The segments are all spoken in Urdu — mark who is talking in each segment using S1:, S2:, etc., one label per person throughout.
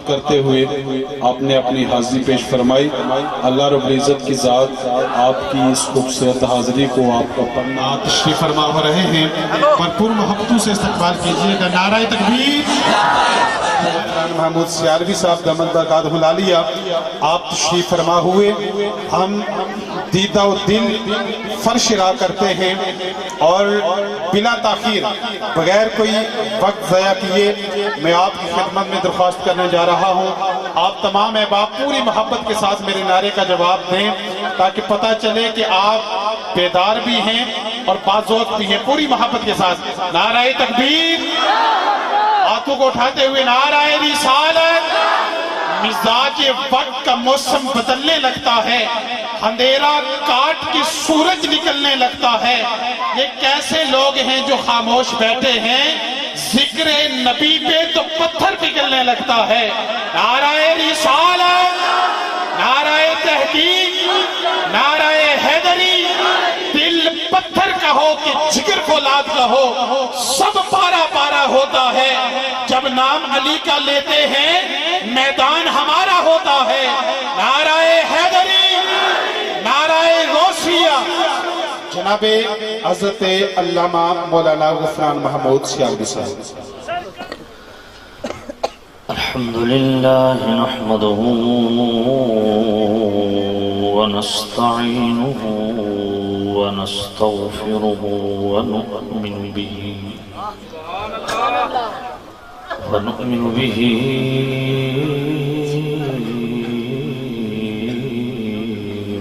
S1: کرتے ہوئے آپ نے اپنی حاضری پیش فرمائی۔ اللہ رب العزت کی ذات آپ کی اس خوبصورت حاضری کو آپ کو پڑھنا
S2: تشریف فرما ہو رہے ہیں، بھرپور محبتوں سے استقبال کیجئے گا۔ نعرہ تکبیر۔ محمود سیالوی صاحب دامت برکاتہ العالیہ آپ تشریف فرما ہوئے، ہم دیدہ و دل فرش را کرتے ہیں اور بلا تاخیر بغیر کوئی وقت ضائع کیے میں آپ کی خدمت میں درخواست کرنے جا رہا ہوں۔ آپ تمام احباب پوری محبت کے ساتھ میرے نعرے کا جواب دیں تاکہ پتہ چلے کہ آپ بیدار بھی ہیں اور باذوق بھی ہیں۔ پوری محبت کے ساتھ نعرہ تکبیر، ہاتھوں کو اٹھاتے ہوئے نعرہ رسالت۔ مزاج وقت کا موسم بدلنے لگتا ہے، اندھیرا کاٹ کے سورج نکلنے لگتا ہے۔ یہ کیسے لوگ ہیں جو خاموش بیٹھے ہیں، ذکر نبی پہ تو پتھر پگھلنے لگتا ہے۔ نعرہ رسالت، نعرہ تحقیق، نعرہ حیدری، دل پتھر کا ہو کہ جگر فولاد کا ہو، سب پارا پارا ہوتا ہے۔ جب نام علی کا لیتے ہیں میدان ہمارا ہوتا ہے۔ نعرہ حیدری، نعرہ غوثیہ۔ جناب حضرت علامہ مولانا غفران محمود سیالوی صاحب۔
S3: الحمدللہ نحمده ونستعینه ونستغفره ونؤمن به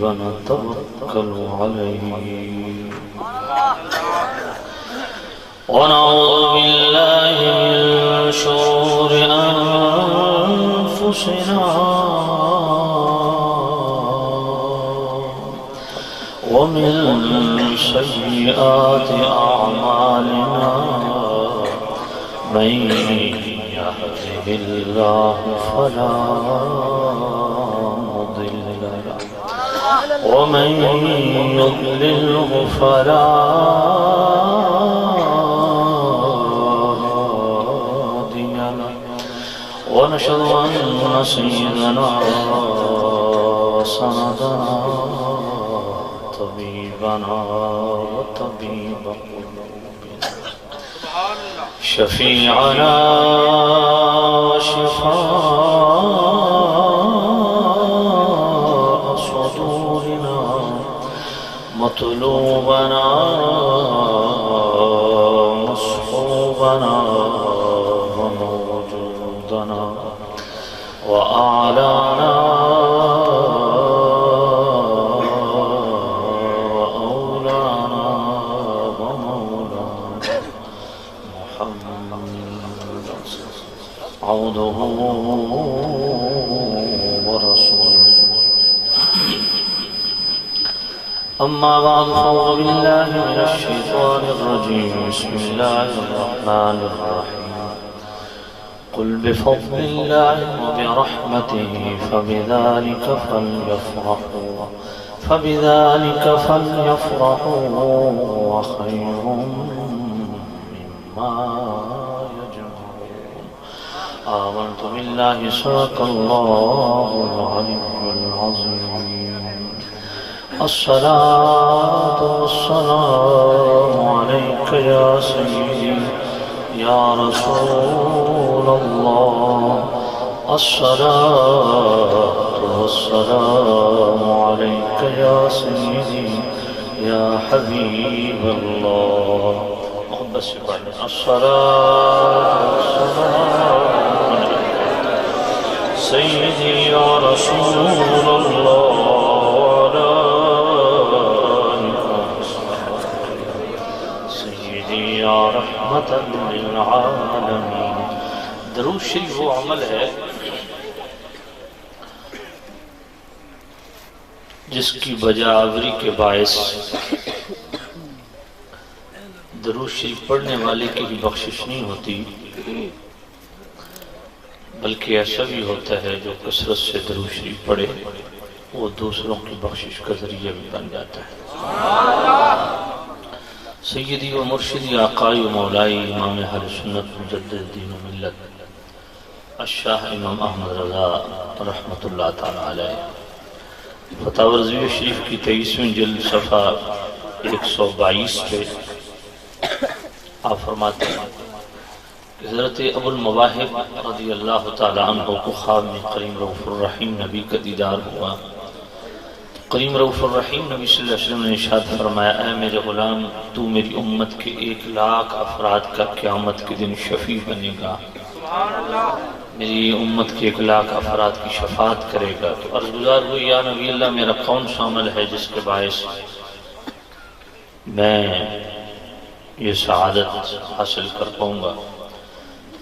S3: ونتوكل عليه ونعوذ بالله من شرور أنفسنا ومن سيئات أعمالنا من يهده الله فلا مضل له ومن يضلله فلا هادي له ونشهد أن سيدنا وسندنا طبيبنا وطبيب قلوبنا شفيعنا وشفاء صدورنا مطلوبنا مصحوبنا وموجودنا وأعلانا وأولانا ومولانا محمد عبده ورسوله أما بعد فأعوذ بالله من الشيطان الرجيم بسم الله الرحمن الرحيم قل بفضل الله وبرحمته فبذلك فليفرحوا وخير مما يجمعون آمنت بالله صدق الله العلي العظيم الصلاة والسلام عليك يا سيدي يا رسول الله الصلاة والسلام عليك يا سيدي يا حبيب الله الصلاة والسلام عليك سيدي يا رسول الله یا رحمت للعالمین۔ درود شریف وہ عمل ہے جس کی بجاوری کے باعث درود شریف پڑھنے والے کی بھی بخشش نہیں ہوتی، بلکہ ایسا بھی ہوتا ہے جو کثرت سے درود شریف پڑھے وہ دوسروں کی بخشش کا ذریعہ بھی بن جاتا ہے۔ سیدی و مرشدی آقائی و مولائی امام اہل سنت مجدد دین و ملت الشاہ امام احمد رضا رحمۃ اللہ تعالی علیہ فتاوی رضویہ شریف کی 23ویں جلد صفحہ 122 پہ آپ فرماتے ہیں کہ حضرت ابو المواہب رضی اللہ تعالی عنہ کو خواب میں کریم رؤوف الرحیم نبی کا دیدار ہوا۔ کریم رؤوف الرحیم نبی صلی اللہ علیہ وسلم نے ارشاد فرمایا، اے میرے غلام، تو میری امت کے 1,00,000 افراد کا قیامت کے دن شفیع بنے گا، میری امت کے 1,00,000 افراد کی شفاعت کرے گا۔ تو عرض گزار ہوئی، یا نبی اللہ، میرا کون سا عمل ہے جس کے باعث میں یہ سعادت حاصل کر پاؤں گا؟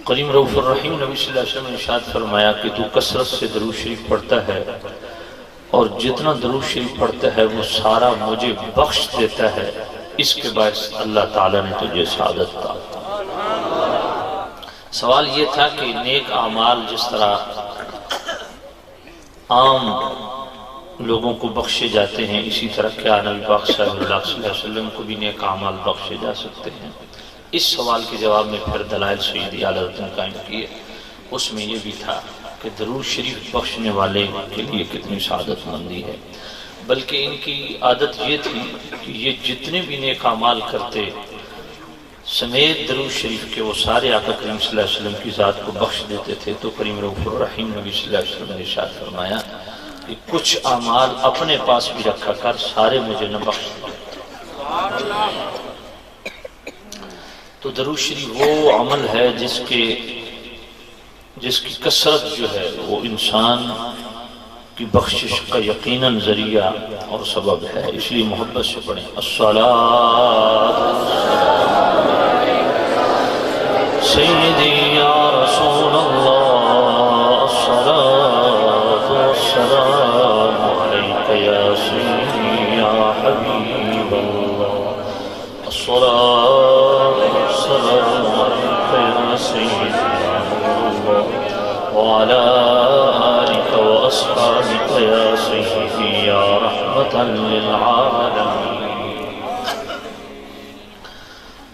S3: کریم رؤوف الرحیم نبی صلی اللہ علیہ وسلم نے ارشاد فرمایا کہ تو کثرت سے درود شریف پڑھتا ہے، اور جتنا درود شریف پڑھتا ہے وہ سارا مجھے بخش دیتا ہے، اس کے باعث اللہ تعالیٰ نے تجھے سعادت عطا۔ سوال یہ تھا کہ نیک اعمال جس طرح عام لوگوں کو بخشے جاتے ہیں، اسی طرح کیا نبی پاک صلی اللہ علیہ وسلم کو بھی نیک اعمال بخشے جا سکتے ہیں؟ اس سوال کے جواب میں پھر دلائل سیدی اعلیٰ حضرت نے قائم کیے۔ اس میں یہ بھی تھا کہ درود شریف بخشنے والے کے لیے کتنی سعادت مندی ہے، بلکہ ان کی عادت یہ تھی کہ یہ جتنے بھی نیک اعمال کرتے سمیت درود شریف کے وہ سارے آقا کریم صلی اللہ علیہ وسلم کی ذات کو بخش دیتے تھے۔ تو کریم رؤوف الرحیم نبی صلی اللہ علیہ وسلم نے ارشاد فرمایا کہ کچھ اعمال اپنے پاس بھی رکھا کر، سارے مجھے نہ بخش دے۔ تو درود شریف وہ عمل ہے جس کی کثرت جو ہے وہ انسان کی بخشش کا یقیناً ذریعہ اور سبب ہے، اس لیے محبت سے پڑھیں الصلاۃ سیدی یا رسول اللہ، الصلاۃ والسلام علیک یا سیدی یا حبیب اللہ، الصلاۃ والسلام علیک یا سیدی یا نور اللہ، وعلی آلک واصحابک یا سیدی یا رحمۃ للعالمین۔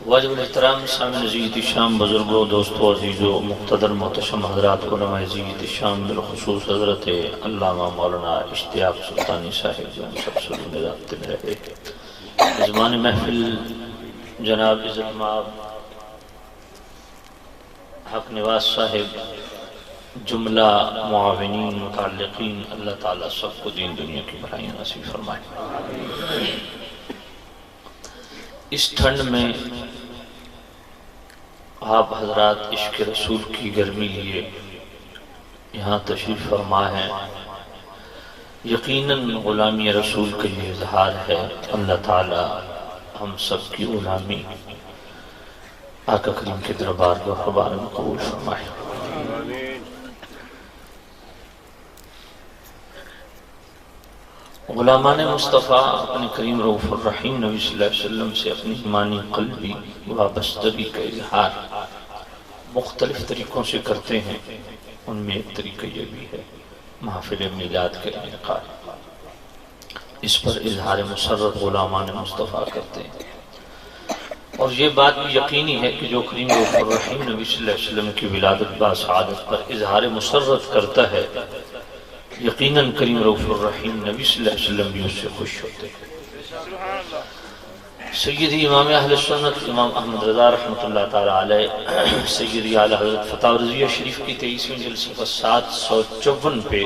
S3: واجب الاحترام سامعین عزیز شام، بزرگوں، دوستوں، عزیزوں، مقتدر محتشم حضرات، علماء عزیز شام، بالخصوص حضرت علامہ مولانا اشتیاق سلطانی صاحب جو مسلسل نظارت میں رہے، میزبان محفل جناب عزت مآب حق نواز صاحب، جملہ معاونین، متعلقین، اللہ تعالیٰ سب کو دین دنیا کی بھلائیاں نصیب فرمائے۔ اس ٹھنڈ میں آپ حضرات عشق رسول کی گرمی لیے یہاں تشریف فرما ہے، یقیناً غلامی رسول کا یہ اظہار ہے۔ اللہ تعالیٰ ہم سب کی غلامی آقا کریم کے دربار کو حوالے میں قبول فرمائے۔ غلامان مصطفیٰ اپنے کریم رؤوف الرحیم نبی صلی اللہ علیہ وسلم سے اپنی ایمانی قلبی وابستگی کا اظہار مختلف طریقوں سے کرتے ہیں۔ ان میں ایک طریقہ یہ بھی ہے محفل میلاد کا انعقاد، اس پر اظہار مسرت غلامان مصطفیٰ کرتے ہیں، اور یہ بات بھی یقینی ہے کہ جو کریم رؤوف الرحیم نبی صلی اللہ علیہ وسلم کی ولادت باسعادت پر اظہار مسرت کرتا ہے، یقیناً کریم رؤوف الرحیم نبی صلی اللہ علیہ وسلم بھی اس سے خوش ہوتے ہیں۔ سیدی امام اہل سنت امام احمد رضا رحمۃ اللہ تعالی علیہ، سیدی اعلیٰ حضرت فتاوی رضویہ شریف کی 23ویں جلد صفحہ 754 پہ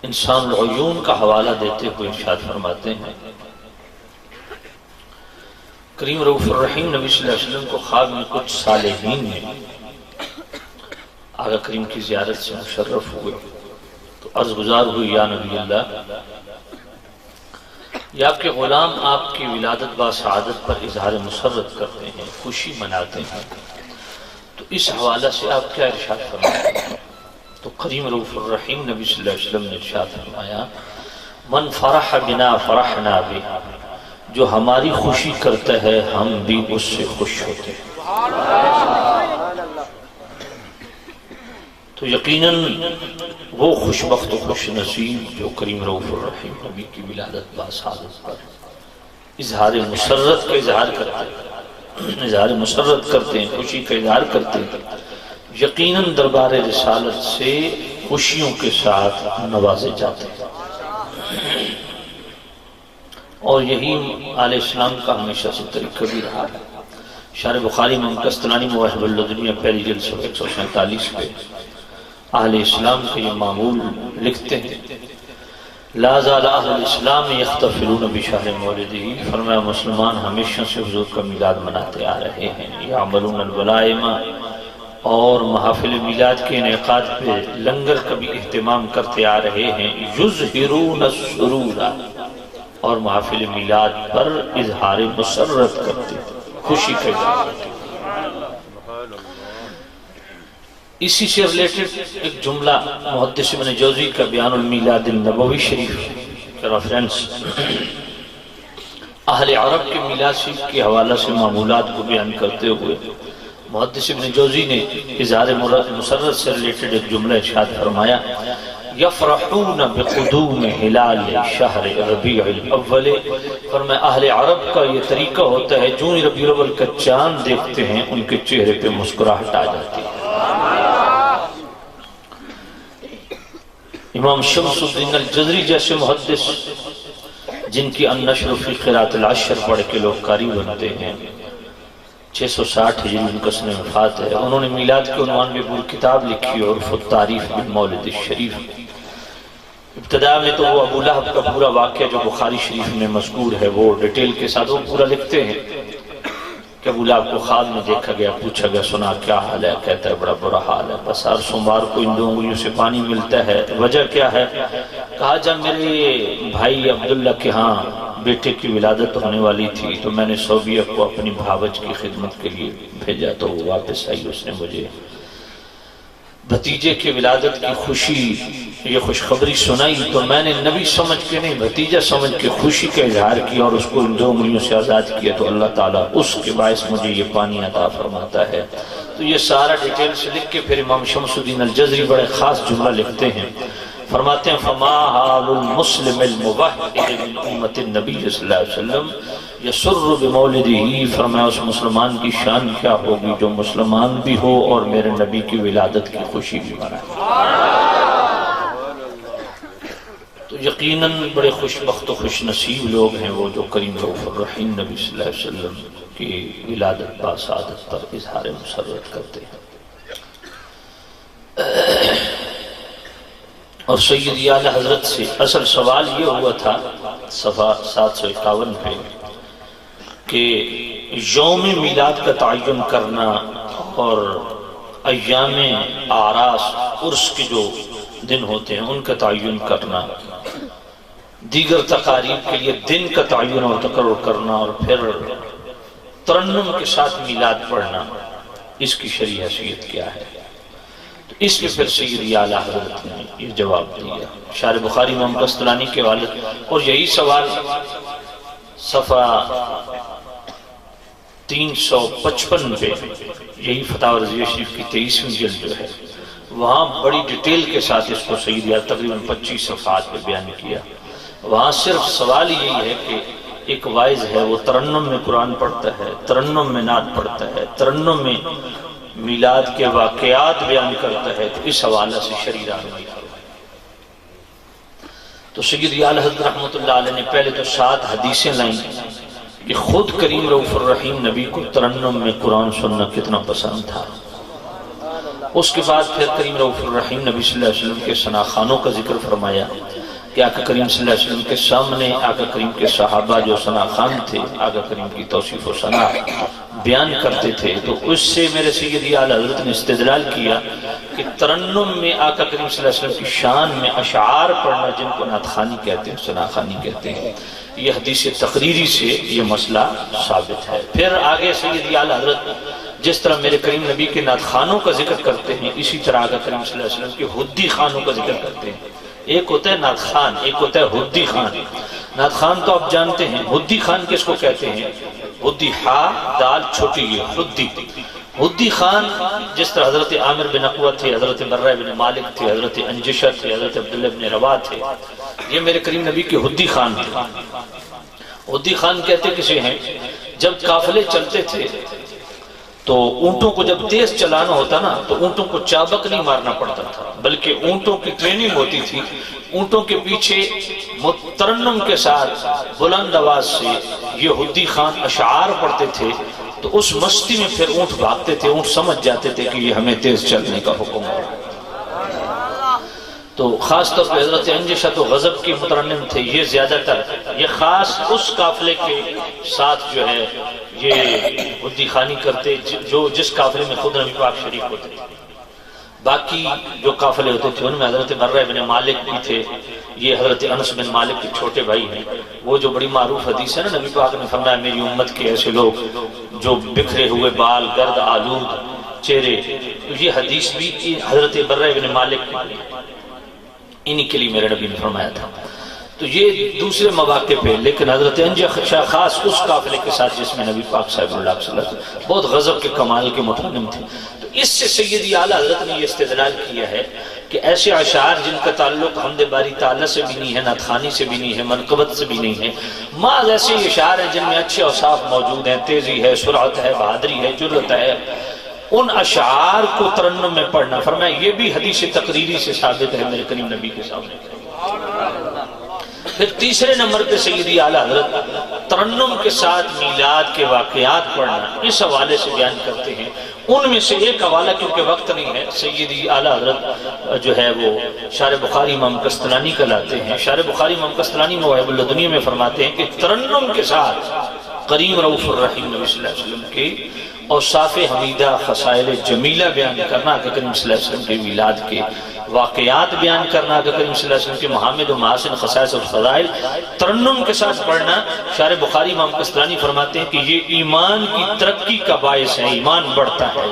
S3: انسان العیون کا حوالہ دیتے ہوئے ارشاد فرماتے ہیں، کریم رؤوف الرحیم نبی صلی اللہ علیہ وسلم کو خواب میں کچھ صالحین نے آقا کریم کی زیارت سے مشرف ہوئے، تو عرض گزار ہوئی، یا نبی اللہ، یہ آپ کے غلام آپ کی ولادت باسعادت پر اظہار مسرت کرتے ہیں، خوشی مناتے ہیں، تو اس حوالہ سے آپ کیا ارشاد فرماتے ہیں؟ تو کریم رؤوف الرحیم نبی صلی اللہ علیہ وسلم نے ارشاد فرمایا، من فرح بنا فرحنا بہ، جو ہماری خوشی کرتا ہے ہم بھی اس سے خوش ہوتے ہیں۔ تو یقیناً وہ خوش بخت و خوش نصیب جو کریم رؤوف الرحیم نبی کی ولادت باسعادت پر اظہار مسرت کا اظہار کرتے ہیں، خوشی کا اظہار کرتے ہیں، یقیناً دربار رسالت سے خوشیوں کے ساتھ نوازے جاتے ہیں، اور یہی علیہ السلام کا ہمیشہ سے طریقہ بھی رہا ہے۔ شارح بخاری امام قسطلانی مواہب اللدنیہ پہلی جلد 147 پہ اہل اسلام کے یہ معمول لکھتے ہیں، لا زال اہل الاسلام یحتفلون بشہر مولدہ، فرمایا مسلمان ہمیشہ سے حضور کا میلاد مناتے آ رہے ہیں، یعملون الولائم، اور محافل میلاد کے انعقاد پہ لنگر کا بھی اہتمام کرتے آ رہے ہیں، یظہرون السرور، اور محافل میلاد پر اظہار مسرت کرتے ہیں، خوشی کا اظہار کرتے ہیں۔ اسی سے ریلیٹڈ ایک جملہ محدث ابن جوزی کا بیان المیلاد النبوی شریف کا ریفرنس اہل عرب کے میلاد شریف کے حوالہ سے معمولات کو بیان کرتے ہوئے محدث ابن جوزی نے اظہار مسرت سے ریلیٹڈ ایک جملہ ارشاد فرمایا، یفرحون بقدوم ہلال شہر ربیع الاول، فرمایا اہل عرب کا یہ طریقہ ہوتا ہے جو ہی ربیع الاول کا چاند دیکھتے ہیں ان کے چہرے پہ مسکراہٹ آ جاتی ہے۔ امام شمس الدین الجزری جیسے محدث جن کی النشر فی قراءۃ العشر پڑھ کے لوگ قاری بنتے ہیں، 660 ہجری ان کا سنہ وفات ہے، انہوں نے میلاد کے عنوان میں پوری کتاب لکھی اور التعریف بالمولد الشریف۔ ابتدا میں تو وہ ابو لہب کا پورا واقعہ جو بخاری شریف میں مذکور ہے وہ ڈیٹیل کے ساتھ وہ پورا لکھتے ہیں کہ ابو لہب کو خواب میں دیکھا گیا، پوچھا گیا سنا کیا حال ہے، کہتا ہے بڑا برا حال ہے، بس ہر سوموار کو ان 2 انگلیوں سے پانی ملتا ہے، وجہ کیا ہے؟ کہا جب میرے بھائی عبداللہ کے ہاں بیٹے کی ولادت ہونے والی تھی تو میں نے صوبیہ کو اپنی بھاوج کی خدمت کے لیے بھیجا، تو وہ واپس آئی، اس نے مجھے بھتیجے کی ولادت کی خوشی یہ خوشخبری سنائی، تو میں نے نبی سمجھ کے نہیں بھتیجہ سمجھ کے خوشی کا اظہار کیا اور اس کو ان 2 انگلیوں سے آزاد کیا، تو اللہ تعالیٰ اس کے باعث مجھے یہ پانی عطا فرماتا ہے۔ تو یہ سارا ڈیٹیل سے لکھ کے پھر امام شمس الدین الجزری بڑے خاص جملہ لکھتے ہیں، فرماتے ہیں فما حال المسلم الموحد من امت النبی صلی اللہ علیہ وسلم یسر بمولدہ، فرمایا اس مسلمان کی شان کیا ہوگی جو مسلمان بھی ہو اور میرے نبی کی ولادت کی خوشی بھی منائے۔ تو یقیناً بڑے خوش بخت و خوش نصیب لوگ ہیں وہ جو کریم رؤوف الرحیم نبی صلی اللہ علیہ وسلم کی ولادت باسعادت پر اظہار مسرت کرتے ہیں۔ اور سیدی اعلیٰ حضرت سے اصل سوال یہ ہوا تھا صفحہ 751 پہ کہ یوم میلاد کا تعین کرنا اور ایام اعراس عرس کے جو دن ہوتے ہیں ان کا تعین کرنا، دیگر تقاریب کے لیے دن کا تعین اور تقرر کرنا، اور پھر ترنم کے ساتھ میلاد پڑھنا، اس کی شرعی حیثیت کیا ہے؟ تو اس میں پھر سیدی اعلیٰ حضرت نے یہ جواب دیا شارح بخاری امام قسطلانی کے والد، اور یہی سوال صفحہ 355 پہ یہی فتاوی رضویہ شریف کی 23ویں جلد جو ہے وہاں بڑی ڈیٹیل کے ساتھ اس کو سیدی اعلیٰ تقریباً 25 صفحات پہ بیان کیا۔ وہاں صرف سوال یہی ہے کہ ایک وائز ہے وہ ترنم میں قرآن پڑھتا ہے، ترنم میں نعت پڑھتا ہے، ترنم میں میلاد کے واقعات بیان کرتا ہے، تو اس حوالہ سے شرعی رہنمائی فرمائی۔ تو سیدی اعلیٰ حضرت رحمۃ اللہ علیہ نے پہلے تو 7 حدیثیں لائیں کہ خود کریم رؤوف الرحیم نبی کو ترنم میں قرآن سننا کتنا پسند تھا۔ اس کے بعد پھر کریم رؤوف الرحیم نبی صلی اللہ علیہ وسلم کے ثناخانوں کا ذکر فرمایا کہ آقا کریم صلی اللہ علیہ وسلم کے سامنے آقا کریم کے صحابہ جو ثناخان تھے آقا کریم کی توصیف و ثنا بیان کرتے تھے، تو اس سے میرے سیدی اعلیٰ حضرت نے استدلال کیا کہ ترنم میں آقا کریم صلی اللہ علیہ وسلم کی شان میں اشعار پڑھنا جن کو نعت خوانی کہتے ہیں، ثناخانی کہتے ہیں، یہ حدیث تقریری سے یہ مسئلہ ثابت ہے۔ پھر آگے سیدی اعلیٰ حضرت جس طرح میرے کریم نبی کے نعت خوانوں کا ذکر کرتے ہیں، اسی طرح آقا کریم صلی اللہ علیہ وسلم کے حدی خانوں کا ذکر کرتے ہیں۔ ایک ہوتا ہے نعت خان، ایک ہوتا ہے حدی خان۔ نعت خان تو آپ جانتے ہیں، حدی خان کس کو کہتے ہیں؟ حدی ہا دال چھوٹی یہ حدی۔ حدی خان جس طرح حضرت عامر بن عقبہ تھے، حضرت برہ بن مالک تھے، حضرت انجشہ تھے، حضرت عبداللہ بن رواح تھے، یہ میرے کریم نبی کے حدی خان تھے۔ حدی خان کہتے کسے ہیں؟ جب قافلے چلتے تھے تو اونٹوں کو جب تیز چلانا ہوتا نا تو اونٹوں کو چابک نہیں مارنا پڑتا تھا، بلکہ اونٹوں کی ٹریننگ ہوتی تھی. اونٹوں کے پیچھے ترنم کے ساتھ بلند آواز سے یہ حدی خان اشعار پڑھتے تھے، تو اس مستی میں پھر اونٹ بھاگتے تھے. اونٹ سمجھ جاتے تھے کہ یہ ہمیں تیز چلنے کا حکم ہو رہا ہے. تو خاص طور پہ حضرت انجشہ تو غضب کی مترنم تھے. یہ زیادہ تر یہ خاص اس قافلے کے ساتھ جو ہے یہ حدی خانی کرتے جو جس قافلے میں خود نبی پاک شریف ہوتے تھے. باقی جو قافلے ہوتے تھے ان میں حضرت برہ بن مالک بھی تھے. یہ حضرت انس بن مالک کے چھوٹے بھائی ہیں. وہ جو بڑی معروف حدیث ہے نا، نبی پاک نے فرمایا میری امت کے ایسے لوگ جو بکھرے ہوئے بال، گرد آلود چہرے، یہ حدیث بھی حضرت برہ بن مالک انہی کے لیے میرے نبی نے فرمایا تھا. تو یہ دوسرے مواقع پہ، لیکن حضرت انجشہ خاص اس قافلے کے ساتھ جس میں نبی پاک صلی اللہ علیہ وسلم بہت غضب کے کمال کے مترنم تھے. تو اس سے سیدی اعلیٰ حضرت نے یہ استدلال کیا ہے کہ ایسے اشعار جن کا تعلق حمد باری تعالیٰ سے بھی نہیں ہے، نعت خوانی سے بھی نہیں ہے، منقبت سے بھی نہیں ہے، محض ایسے اشعار ہیں جن میں اچھے اوصاف موجود ہیں، تیزی ہے، سرعت ہے، بہادری ہے، جرأت ہے، ان اشعار کو ترنم میں پڑھنا. فرمایا یہ بھی حدیث تقریری سے ثابت ہے میرے کریم نبی کے سامنے. پھر تیسرے نمبر پہ سیدی اعلیٰ حضرت ترنم کے ساتھ میلاد کے واقعات پڑھنا اس حوالے سے بیان کرتے ہیں. ان میں سے ایک حوالہ کیونکہ وقت نہیں ہے، سیدی اعلیٰ حضرت جو ہے وہ شارح بخاری امام قسطلانی کا لاتے ہیں. شارح بخاری امام قسطلانی مواہب الدنیا میں فرماتے ہیں کہ ترنم کے ساتھ کریم رؤوف الرحیم نبی صلی اللہ علیہ وسلم کی اوصاف حمیدہ، خصائل جمیلہ بیان کرنا، کہ کریم صلی اللہ علیہ وسلم کے میلاد کے واقعات بیان کرنا، کہ کریم صلی اللہ علیہ وسلم کے محامد و محاسن، خصائص اور فضائل ترنم کے ساتھ پڑھنا. شارح بخاری امام قسطلانی فرماتے ہیں کہ یہ ایمان کی ترقی کا باعث ہے، ایمان بڑھتا ہے.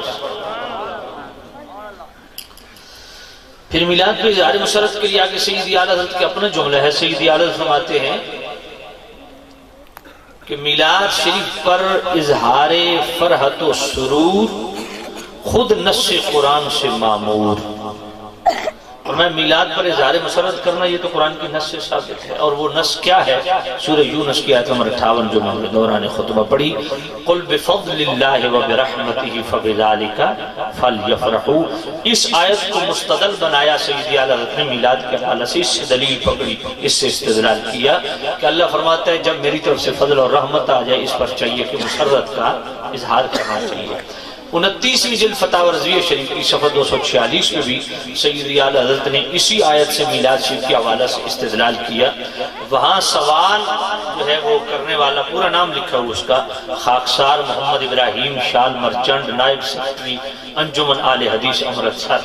S3: پھر میلاد پہ اظہار مسرت کے لیے آگے سیدی اعلیٰ حضرت کا اپنا جملہ ہے. سیدی اعلیٰ حضرت فرماتے ہیں کہ میلاد شریف پر اظہار فرحت و سرور خود نص قرآن سے مامور. اور میں میلاد پر اظہار مسرت کرنا یہ تو قرآن کی نص سے ثابت ہے. اور وہ نص کیا ہے؟ سورہ یونس کی آیت نمبر 58 جو میں نے دوران خطبہ پڑھی، قل بفضل اللہ وبرحمتہ فبذالک فلیفرحوا. اس آیت کو مستدل بنایا سیدی اعلیٰ حضرت نے میلاد کے حوالے سے، اس سے دلیل پکڑی، اس سے استدلال کیا کہ اللہ فرماتا ہے جب میری طرف سے فضل اور رحمت آ جائے اس پر چاہیے کہ مسرت کا اظہار کرنا چاہیے. 29ویں جلد فتاوی رضویہ شریف کی صفحہ 246 میں بھی سیدی اعلیٰ حضرت نے اسی آیت سے میلاد شریف کے حوالے سے استدلال کیا. وہاں سوال جو ہے وہ کرنے والا پورا نام لکھا ہوا اس کا، خاکسار محمد ابراہیم شال مرچنڈ، نائب سیکرٹری انجمن آل حدیث امرتسر،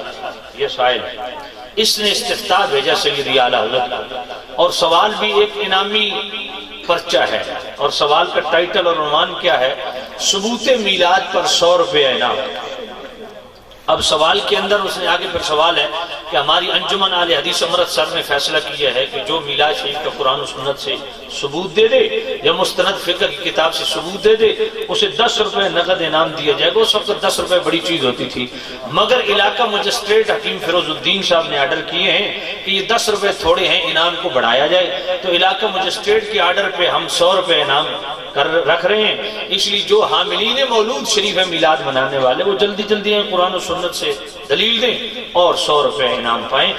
S3: یہ سائل ہے. اس نے استفتاء بھیجا سیدی اعلیٰ حضرت کو، اور سوال بھی ایک انعامی پرچہ ہے. اور سوال کا ٹائٹل اور عنوان کیا ہے؟ ثبوت میلاد پر 100 روپے انعام. اب سوال کے اندر اس نے آگے پھر سوال ہے کہ ہماری انجمن آل حدیث امرتسر نے فیصلہ کیا ہے کہ جو میلاد شریف کا قرآن و سنت سے ثبوت دے دے یا مستند فقہ کی کتاب سے ثبوت دے دے اسے 10 روپے نقد انعام دیا جائے گا. اس وقت 10 روپے بڑی چیز ہوتی تھی، مگر علاقہ مجسٹریٹ حکیم فیروز الدین صاحب نے آرڈر کیے ہیں کہ یہ 10 روپے تھوڑے ہیں، انعام کو بڑھایا جائے. تو علاقہ مجسٹریٹ کے آرڈر پہ ہم 100 روپے انعام رکھ رہے ہیں. اس لیے جو حاملین مولود شریف ہے میلاد منانے والے وہ جلدی جلدی ہیں قرآن و سنت سے دلیل دیں اور 100 روپے انعام پائیں.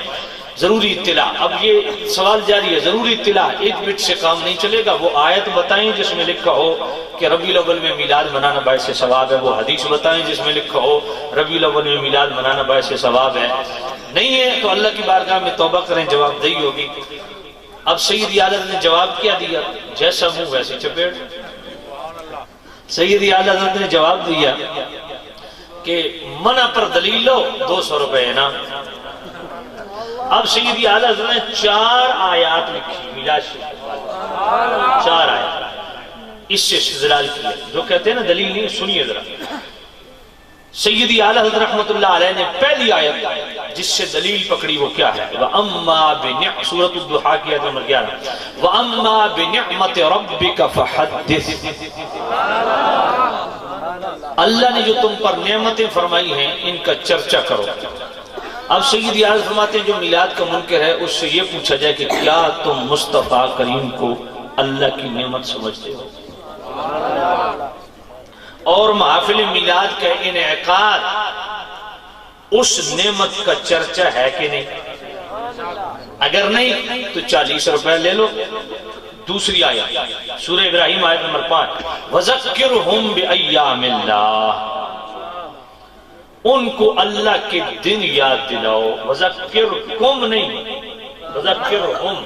S3: ضروری اطلاع، اب یہ سوال جاری ہے، ضروری اطلاع، ایک بٹ سے کام نہیں چلے گا. وہ آیت بتائیں جس میں لکھا ہو کہ ربیع الاول میں میلاد منانا باعث ثواب ہے. وہ حدیث بتائیں جس میں لکھا ہو ربیع الاول میں میلاد منانا باعث ثواب ہے. نہیں ہے تو اللہ کی بارگاہ میں توبہ کریں، جواب دہی ہوگی. اب سیدی اعلیٰ نے جواب کیا دیا؟ جیسا منہ ویسے چپیٹ. سیدی اعلیٰ حضرت نے جواب دیا کہ منع پر دلیل لو، 200 روپے انعام. اب سیدی اعلیٰ حضرت نے 4 آیات لکھی میلاد شریف، 4 آیات اس سے استدلال کیا. جو کہتے ہیں نا دلیل نہیں، سنیے ذرا. سیدی اعلیٰ حضرت رحمت اللہ علیہ نے پہلی آیت جس سے دلیل پکڑی وہ کیا ہے؟ وَأَمَّا بِنِعْمَةِ سورۃ الضحیٰ کی آیت نمبر 11 وَأَمَّا بِنِعْمَةِ رَبِّكَ فَحَدِّثْ. اللہ نے جو تم پر نعمتیں فرمائی ہیں ان کا چرچا کرو. اب سیدی اعلیٰ فرماتے ہیں جو میلاد کا منکر ہے اس سے یہ پوچھا جائے کہ کیا تم مصطفیٰ کریم کو اللہ کی نعمت سمجھتے ہو؟ اور محافل میلاد کا انعقاد اس نعمت کا چرچا ہے کہ نہیں؟ اگر نہیں تو 40 روپے لے لو۔ دوسری آیت سورہ ابراہیم آیت نمبر 5 وَذَكِّرْهُمْ بِأَيَّامِ اللَّهِ، ان کو اللہ کے دن یاد دلاؤ۔ وَذَكِّرْكُمْ نہیں، وَذَكِّرْهُمْ،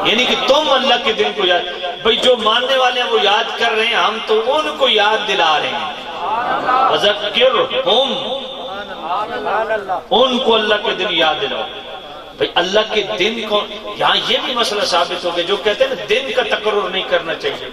S3: یعنی کہ تم اللہ کے دن کو یاد، بھئی جو ماننے والے ہیں وہ یاد کر رہے ہیں، ہم تو ان کو یاد دلا رہے ہیں۔ وَذَكِّرْهُمْ، ان کو اللہ کے دن یاد دلاؤ۔ بھئی اللہ کے دن کو، یہاں یہ بھی مسئلہ ثابت ہو گیا، جو کہتے ہیں نا دن کا تقرر نہیں کرنا چاہیے،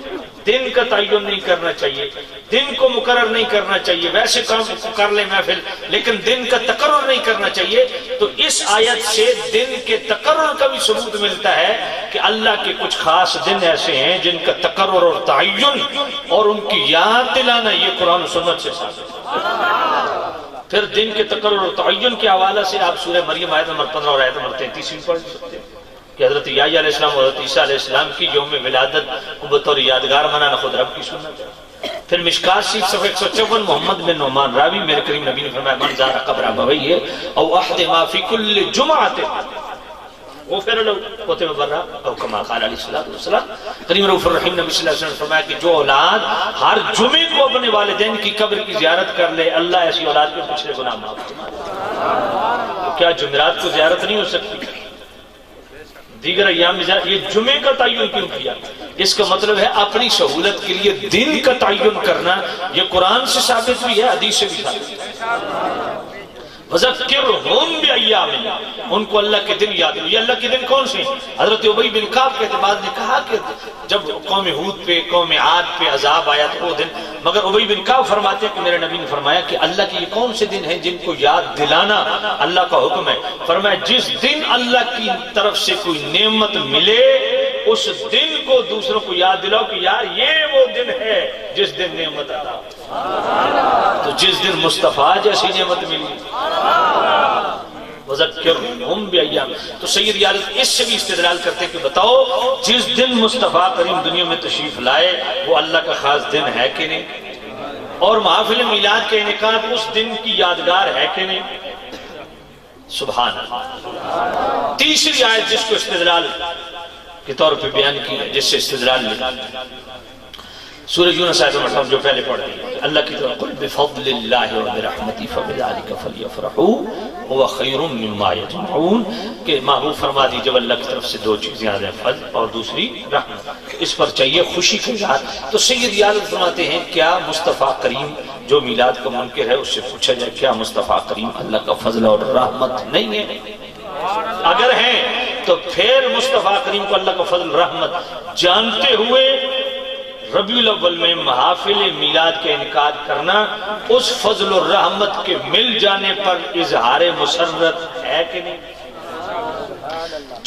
S3: دن کا تعین نہیں کرنا چاہیے، دن کو مقرر نہیں کرنا چاہیے، ویسے کام کر لیں محفل لیکن دن کا تقرر نہیں کرنا چاہیے۔ تو اس آیت سے دن کے تقرر کا بھی ثبوت ملتا ہے کہ اللہ کے کچھ خاص دن ایسے ہیں جن کا تقرر اور تعین اور ان کی یاد دلانا یہ قرآن و سنت سے ثابت ہے۔ پھر دن کے تقرر اور تعین کے حوالہ سے آپ سورہ مریم آیت نمبر 15 اور آیت نمبر 33 پڑھ سکتے ہیں کہ حضرت یحییٰ علیہ السلام اور حضرت عیسیٰ علیہ السلام کی یوم ولادت کو بطور یادگار منانا خود رب کی سنت ہے۔ پھر مشکات شریف صفحہ 154 محمد بن نعمان راوی میرے کریم نبی نے فرمایا من زار قبر ابویہ او احد ما فی کل جمعۃ غفر له کتب برا او کما قال علیہ السلام۔ کریم رؤوف الرحیم نبی صلی اللہ علیہ وسلم نے فرمایا کہ جو اولاد ہر جمعے کو اپنے والدین کی قبر کی زیارت کر لے اللہ ایسی اولاد کے پچھلے گناہ معاف فرما دے۔ کیا جمعرات کو زیارت نہیں ہو سکتی؟ دیگر ایام میں یہ جمعے کا تعین کیوں کیا؟ اس کا مطلب ہے اپنی سہولت کے لیے دن کا تعین کرنا، یہ قرآن سے ثابت بھی ہے، حدیث سے بھی ثابت ہے۔ وَذَكِّرْهُمْ بِأَيَّامِ اللَّهِ، ان کو اللہ کے دن یاد ہو۔ یہ اللہ کے دن کون سے ہیں؟ حضرت ابی بن کعب کے اعتماد نے کہا کہ جب قوم ہود پہ قوم عاد پہ عذاب آیا تو وہ دن، مگر ابی بن کعب فرماتے ہیں کہ میرے نبی نے فرمایا کہ اللہ کے یہ کون سے دن ہیں جن کو یاد دلانا اللہ کا حکم ہے؟ فرمایا جس دن اللہ کی طرف سے کوئی نعمت ملے اس دن کو دوسروں کو یاد دلاؤ کہ یار یہ وہ دن ہے جس دن نعمت عطا، تو جس دن مصطفیٰ جیسی نعمت ملی۔ وَذَكِّرْهُمْ بِأَيَّامِ، تو سید یارت اس سے بھی استدلال کرتے کہ بتاؤ جس دن مصطفیٰ کریم دنیا میں تشریف لائے وہ اللہ کا خاص دن ہے کہ نہیں؟ اور محافل میلاد کے انعقاد اس دن کی یادگار ہے کہ نہیں؟ سبحان اللہ۔ تیسری آیت جس کو استدلال کے طور پہ بیان کی ہے، جس سے استدلال لکھا سورہ یونس آیت نمبر 8 جو پہلے پڑھ دی اللہ کی طرف قل بفضل اللہ وبرحمتہ فبذلک فلیفرحوا هو خیر مما یجمعون، کہ محبوب فرما دی جب اللہ کی طرف سے دو چیزیں آ جائیں، فضل اور دوسری رحمت، اس پر چاہیے خوشی کی اظہار۔ تو سید یارت فرماتے ہیں کیا مصطفیٰ کریم جو میلاد کا منکر ہے اس سے پوچھا جائے کیا مصطفیٰ کریم اللہ کا فضل اور رحمت نہیں ہے؟ اگر ہیں تو پھر مصطفیٰ کریم کو اللہ کا فضل رحمت جانتے ہوئے ربیع الاول میں محافل میلاد کا انعقاد کرنا اس فضل و رحمت کے مل جانے پر اظہار مسرت ہے کہ نہیں؟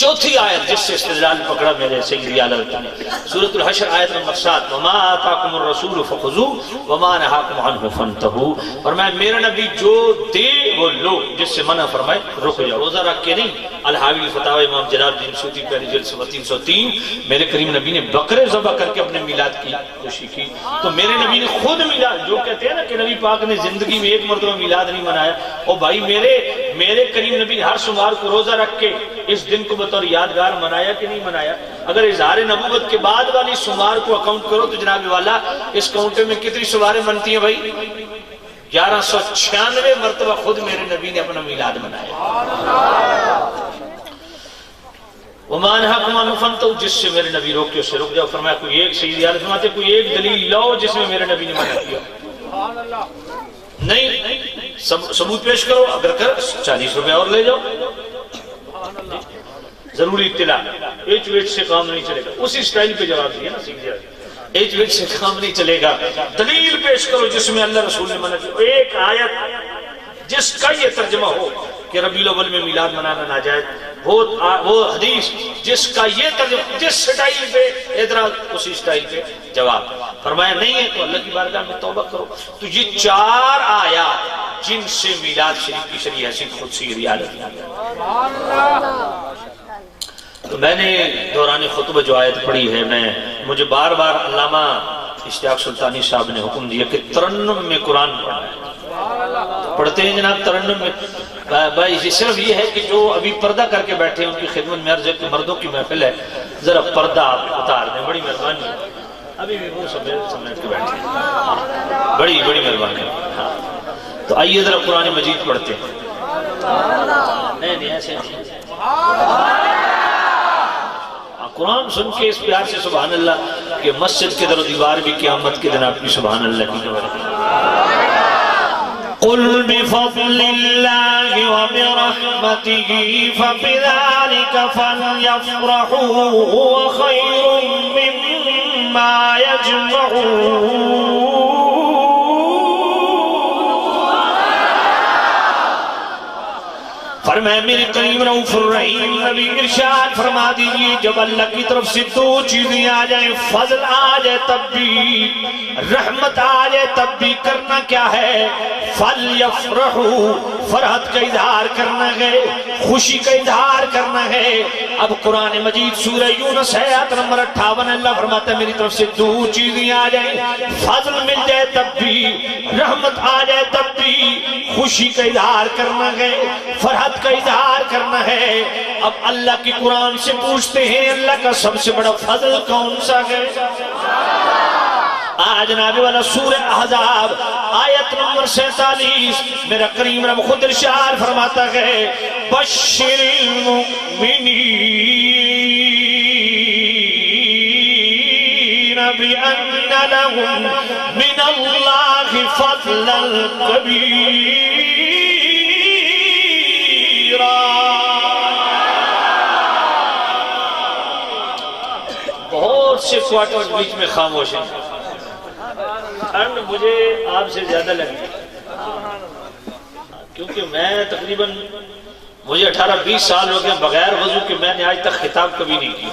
S3: چوتھی آیت جس سے استدلال پکڑا میرے سیدی اعلیٰ نے سورۃ الحشر آیت نمبر 7 وَمَا آتَاكُمُ الرَّسُولُ فَخُذُوهُ وَمَا نَهَاكُمْ عَنْهُ فَانْتَهُوا، فرمایا میرا نبی جو دے وہ لو، جس سے منع فرمائے رک جاؤ۔ روزہ رکھ کے نہیں، الحاوی الفتاوی امام جلال الدین سیوطی پہلی جلد صفحہ 303 میرے کریم نبی نے بکرے ذبح کر کے اپنے میلاد کی خوشی کی۔ تو میرے نبی نے خود میلاد، جو کہتے ہیں نا کہ نبی پاک نے زندگی میں ایک مرتبہ میلاد نہیں منایا، اور بھائی میرے کریم نبی نے ہر سوموار کو روزہ رکھ کے اس دن کو بطور یادگار منایا کہ نہیں منایا؟ اگر اظہار نبوت کے بعد والی سوموار کو اکاؤنٹ کرو تو جناب والا اس کاؤنٹر میں کتنی سواریں بنتی ہیں بھائی؟ 1196 مرتبہ خود میرے نبی نے اپنا میلاد منایا۔ وَمَا نَهَاكُمْ عَنْهُ فَانْتَهُوا، جس سے میرے نبی روکے اس سے رک جاؤ۔ فرمایا کوئی ایک سید یاد فرماتے کوئی ایک دلیل لاؤ جس میں میرے نبی نے منع کیا، نہیں ثبوت پیش کرو، اگر کر 40 روپے اور لے جاؤ۔ ضروری اطلاع، ایچ ویچ سے کام نہیں چلے گا، اسی سٹائل پہ جواب دیا نا سیکھ جائے، ایچ ویچ سے کام نہیں چلے گا، دلیل پیش کرو جس میں اللہ رسول نے منع کیا، ایک آیت جس کا یہ ترجمہ ہو کہ ربیع الاول میں میلاد منانا ناجائز، وہ حدیث جس کا یہ ترجمہ، جس سٹائل پہ اعتراض اسی سٹائل پہ جواب۔ فرمایا نہیں ہے تو اللہ کی بارگاہ میں توبہ کرو۔ تو یہ 4 آیات جن سے میلاد شریف کی شرعی حیثیت خود سی ریالت ہے۔ تو میں نے دوران خطبہ جو آیت پڑھی ہے، مجھے بار بار علامہ اشتیاق سلطانی صاحب نے حکم دیا کہ ترنم میں قرآن پڑھنا ہے. پڑھتے ہیں جناب ترنم میں. بھائی صرف یہ ہے کہ جو ابھی پردہ کر کے بیٹھے ہیں ان کی خدمت میں عرض ہے کہ مردوں کی محفل ہے، ذرا پردہ آپ اتار دیں، بڑی مہربانی ہے. ابھی بھی وہ سمیٹ کے بیٹھے ہیں، بڑی مہربانی ہے. ہاں تو آئیے ذرا قرآن مجید پڑھتے ہیں. نہیں ایسے قرآن سن کے اس پیار سے سبحان اللہ کہ مسجد کے در و دیوار بھی قیامت کے دن آپ کی سبحان اللہ کی خبر ہے. قل بفضل اللہ وبرحمتہ فبذلک فلیفرحوا هو خیر مما یجمعون. فرمائے میرے کریم رؤوف الرحیم نبی ارشاد فرما دیجئے جب اللہ کی طرف سے دو چیزیں آ جائیں، فضل آ جائے تب بھی، رحمت آ جائے تب بھی کرنا کیا ہے؟ فَلْيَفْرَحُوا، فرحت کا اظہار کرنا ہے، خوشی کا اظہار کرنا ہے. اب قرآن مجید سورہ یونس ہے آیت نمبر 58 اللہ فرماتا ہے میری طرف سے دو چیزیں آ جائیں، فضل مل جائے تب بھی، رحمت آ جائے تب بھی، خوشی کا اظہار کرنا ہے، فرحت کا اظہار کرنا ہے. اب اللہ کی قرآن سے پوچھتے ہیں اللہ کا سب سے بڑا فضل کون سا ہے؟ آج جناب والا سورہ احزاب آیت نمبر 47 میرا کریم رب خود ارشاد فرماتا ہے بشر المؤمنین بأن لهم من اللہ فضلا کبیرا. بہت سے کوارٹرز بیچ میں خاموش ہیں، ٹھنڈ مجھے آپ سے زیادہ لگی کیونکہ میں تقریباً مجھے 18-20 سال ہو گئے بغیر وضو کے میں نے آج تک خطاب کبھی نہیں کی.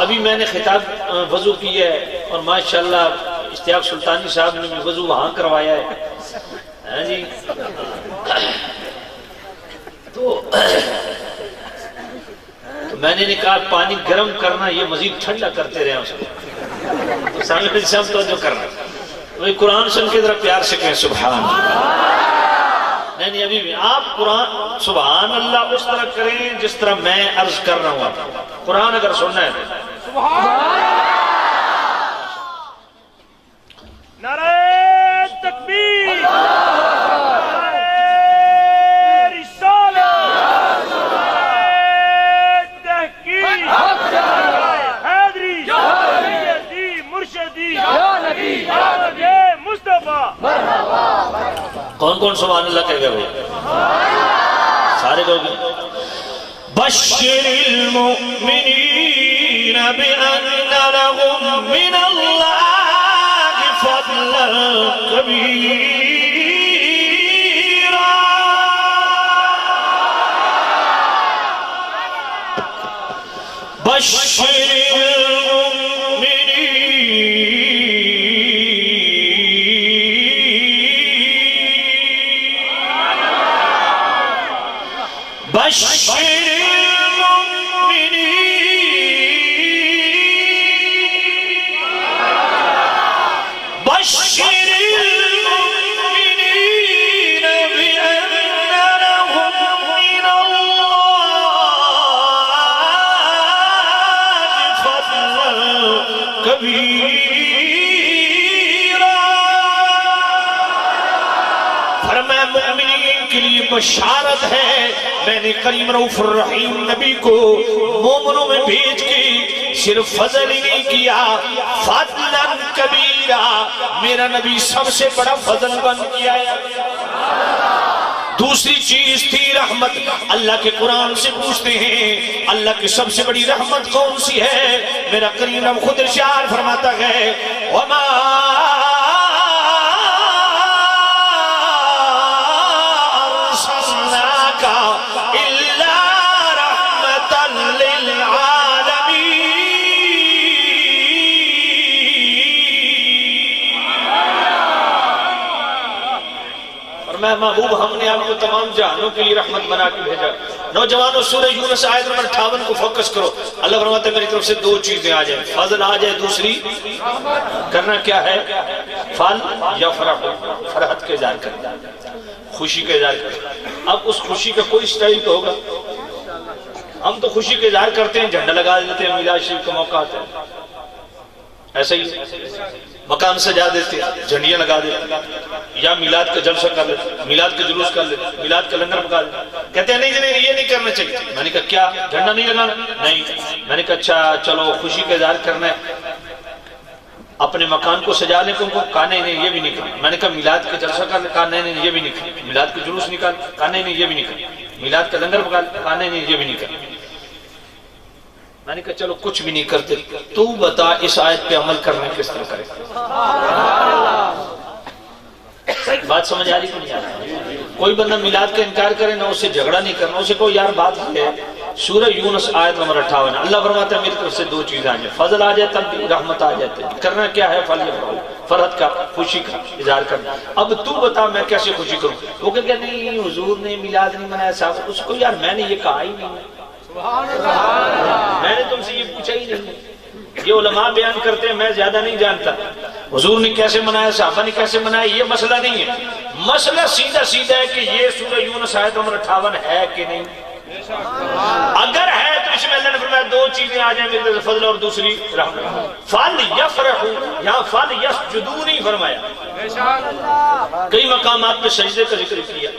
S3: ابھی میں نے خطاب وضو کی ہے اور ماشاءاللہ اشتیاق سلطانی صاحب نے وضو وہاں کروایا ہے جی. تو میں نے کہا پانی گرم کرنا یہ مزید ٹھنڈا کرتے رہے اس کو سامنے صاحب توجہ کرنا. قرآن سن کے ذرا پیار سے کہیں سبحان اللہ. نہیں ابھی بھی آپ قرآن سبحان اللہ اس طرح کریں جس طرح میں عرض کر رہا ہوں. قرآن اگر سننا ہے
S4: نعرہ تکبیر،
S3: کون کون سبحان اللہ کہے گا بھائی؟ سارے کہو گے. بشر المؤمنین بأن لهم من اللہ فضلا کبیرا. بشر بشر المؤمنین بشر المؤمنین بأن لهم من اللہ فضلا کبیرا. فرمایا مومنین کے لیے بشارت ہے، میں نے کریم رؤوف الرحیم نبی کو مومنوں میں بھیج کے صرف فضل ہی نہیں کیا، فضلا کبیرا، میرا نبی سب سے بڑا فضل بن گیا ہے. دوسری چیز تھی رحمت. اللہ کے قرآن سے پوچھتے ہیں اللہ کی سب سے بڑی رحمت کون سی ہے؟ میرا کریم رب خود ارشاد فرماتا ہے وما فرمایا محبوب ہم نے آپ کو تمام جہانوں کے لیے رحمت بنا کے بھیجا۔ نوجوانوں سورہ یونس آیت نمبر 58 کو فوکس کرو۔ اللہ فرماتا ہے میری طرف سے دو چیزیں آ جائیں، فضل آ جائے، دوسری کرنا کیا ہے؟ فل یا فرح، فرحت کے اظہار کرنا، خوشی کے اظہار کرنا۔ اب اس خوشی کا کوئی سٹائل تو ہوگا۔ ہم تو خوشی کے اظہار کرتے ہیں، جھنڈا لگا دیتے ہیں، میلاد شریف کا موقع آتا ہے، ایسا ہی مکان سجا دیتے ہیں، جھنڈیاں لگا دیتے ہیں، یا میلاد کا جلسہ کر لیتے، میلاد کا جلوس کر لیتے، میلاد کا لنگر پکا دیتے۔ کہتے ہیں نہیں جنہیں یہ نہیں کرنا چاہیے۔ میں نے کہا کیا جھنڈا نہیں لگانا؟ نہیں۔ میں نے کہا اچھا چلو خوشی کا اظہار کرنا ہے، اپنے مکان کو سجا لیں کو کہا نہیں یہ بھی نہیں کرنا۔ میں نے کہا میلاد کا جلسہ کر کہا نہیں یہ بھی نہیں کرنا۔ میلاد کا جلوس نکال کہا نہیں یہ بھی نہیں کرنا۔ میلاد کا لنگر پکا کہا نہیں یہ بھی نہیں کرنا۔ میں نے کہا چلو کچھ بھی نہیں کرتے، تو بتا اس آیت پہ عمل کرنا کس طرح کرے؟ بات سمجھ آ رہی کہ نہیں آ رہی؟ کوئی بندہ میلاد کا انکار کرے نہ اسے جھگڑا نہیں کرنا، اسے کوئی یار بات ہے۔ سورہ یونس آیت نمبر 58 اللہ فرماتا ہے میری طرف سے دو چیزیں آ جائیں، فضل آ جائے تب بھی رحمت آ جاتے ہیں۔ کرنا کیا ہے؟ فرحت کا، خوشی کا اظہار کرنا۔ اب تو بتا میں کیسے خوشی کروں؟ وہ کہتے نہیں حضور نے میلاد نہیں منایا صاحب، اس کو یار میں نے یہ کہا ہی نہیں، میں نے تم سے یہ پوچھا ہی نہیں۔ یہ علماء بیان کرتے ہیں، میں زیادہ نہیں جانتا حضور نے کیسے منایا، صحابہ نے کیسے منایا، یہ مسئلہ نہیں ہے۔ مسئلہ سیدھا سیدھا ہے کہ یہ سورہ یونس آیت نمبر 58 ہے کہ نہیں۔ اگر ہے تو اس میں اللہ نے فرمایا دو چیزیں آ جائیں میرے فضل اور دوسری رحمت۔ فل یفرحوا، یہاں فل یسجدوا نہیں فرمایا، کئی مقامات پہ سجدے کا ذکر کیا،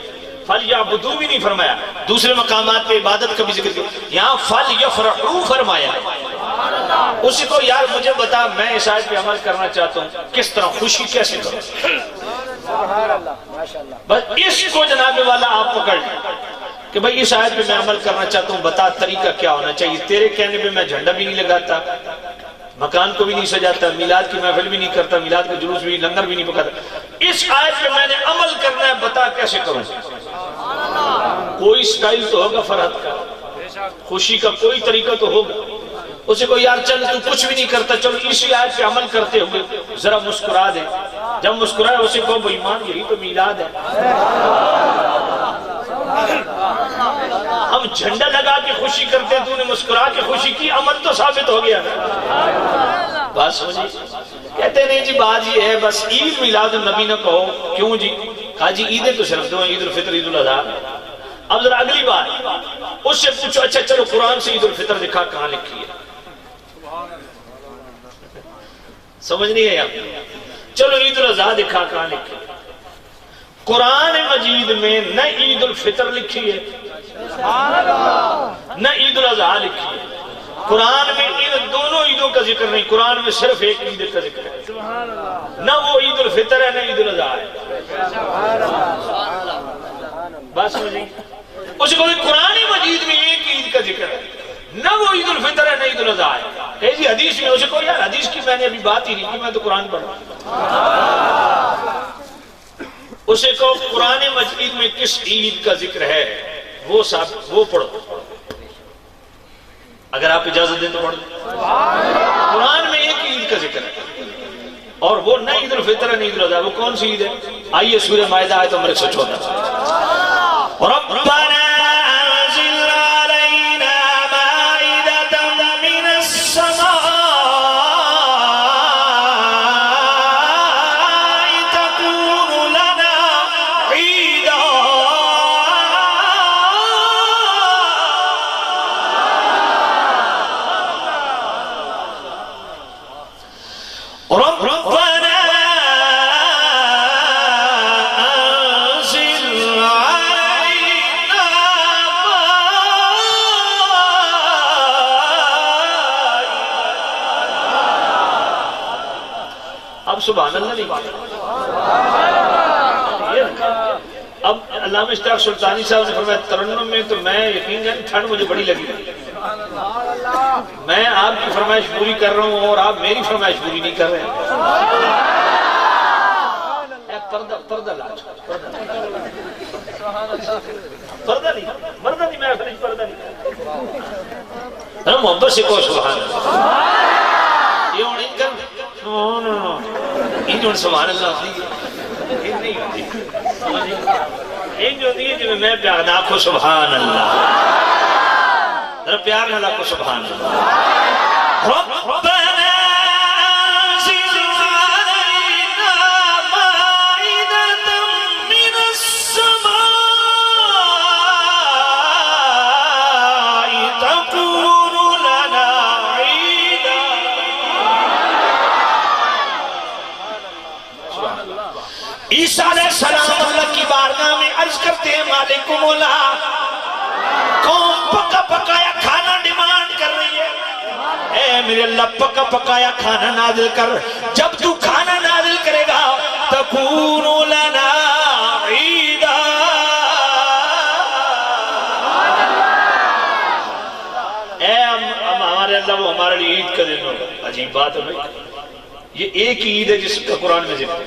S3: فل یعبدوا بھی نہیں فرمایا، دوسرے مقامات پہ عبادت کا بھی ذکر کیا، یہاں فل یفرحوا فرمایا۔ اسی کو یار مجھے بتا، میں اس آیت پہ عمل کرنا چاہتا ہوں، کس طرح خوشی کیسے کروں؟ بس اس کو جناب والا آپ پکڑ لیں کہ بھئی اس آیت پہ میں عمل کرنا چاہتا ہوں، بتا طریقہ کیا ہونا چاہیے۔ تیرے کہنے پہ میں جھنڈا بھی نہیں لگاتا، مکان کو بھی نہیں سجاتا، میلاد کی محفل بھی نہیں کرتا، میلاد کا جلوس بھی، لنگر بھی نہیں پکاتا۔ اس آیت پہ میں نے عمل کرنا ہے، بتا کیسے کروں؟ کوئی سٹائل تو ہوگا فرحت کا، خوشی کا کوئی طریقہ تو ہوگا۔ اسے کو یار چل تو کچھ بھی نہیں کرتا، چلو اسی آیت پہ عمل کرتے ہوئے ذرا مسکرا دے۔ جب مسکرائے اسے کو بھئی ایمان یہی تو میلاد ہے۔ ہم جھنڈا لگا کے خوشی کرتے، تو نے مسکرا کے خوشی کی، عمل تو ثابت ہو گیا نا۔ بات سمجھیں؟ کہتے نہیں جی بات یہ ہے بس عید میلاد النبی نہ کہو، کیوں جی؟ کہا جی عیدیں تو صرف دو ہیں، عید الفطر، عید الاضحیٰ۔ اب ذرا اگلی بات اس سے پوچھو، اچھا چلو قرآن سے عید الفطر دکھا کہاں لکھی ہے؟ سمجھ نہیں ہے آپ؟ چلو عید الاضحیٰ دکھا کہاں لکھی ہے؟ قرآن مجید میں نہ عید الفطر لکھی ہے نہ عید الاضحیٰ لکھی ہے۔ قرآن میں ان دونوں عیدوں کا ذکر نہیں، قرآن میں صرف ایک عید کا ذکر ہے، نہ وہ عید الفطر ہے نہ عید الاضحیٰ ہے۔ بات سمجھیں؟ اسی کو قرآن مجید میں ایک عید کا ذکر ہے، نہ وہ عید الفطر ہے نہ عید الاضحیٰ ہے۔ کہ جی حدیث میں، اسے کو یار حدیث کی میں نے ابھی بات ہی نہیں کی، میں تو قرآن پڑھ رہا ہوں۔ اسے کو قرآن مجید میں کس عید کا ذکر ہے وہ پڑھو، اگر آپ اجازت دیں تو پڑھ دیں۔ قرآن میں ایک عید کا ذکر ہے اور وہ نہ عید الفطر ہے نہ عید الاضحیٰ۔ وہ کون سی عید ہے؟ آئیے سورہ مائدہ آیت نمبر 114۔ ربنا انزل علینا مائدۃ من السماء تکون لنا عیدا۔ ربنا اب سبحان اللہ نہیں بات۔ اب علامہ اشتیاق سلطانی صاحب نے فرمایا ترنم میں تو میں یقین جان ٹھنڈ مجھے بڑی لگی، میں آپ کی فرمائش پوری کر رہا ہوں اور آپ میری فرمائش پوری نہیں کر رہے ہیں۔ پردہ لاج، پردہ نہیں، مردہ نہیں، میں اپنے پردہ نہیں، محبت سے کو سبحان اللہ۔ یہ ہونے کر سبحان اللہ، سبحان اللہ ایک جو دیئے جب میں پیار نہ کو سبحان اللہ، ذرا پیار نہ کو سبحان اللہ۔ ربنا انزل علینا مائدۃ من السماء تکون لنا عیدا۔ عیسیٰ علیہ السلام اللہ کی بارگاہ میں عرض کرتے ہیں مالک مولا، قوم پکا پکایا کھانا ڈیمانڈ کر رہی ہے، اے میرے اللہ پکا پکایا کھانا نازل کر، جب تو کھانا نازل کرے گا تکون لنا عیدا۔ اے ہمارے اللہ وہ ہمارے لیے عید کا دن ہوگا۔ عجیب بات ہے بھائی، یہ ایک عید ہے جس کا قرآن میں ذکر ہے،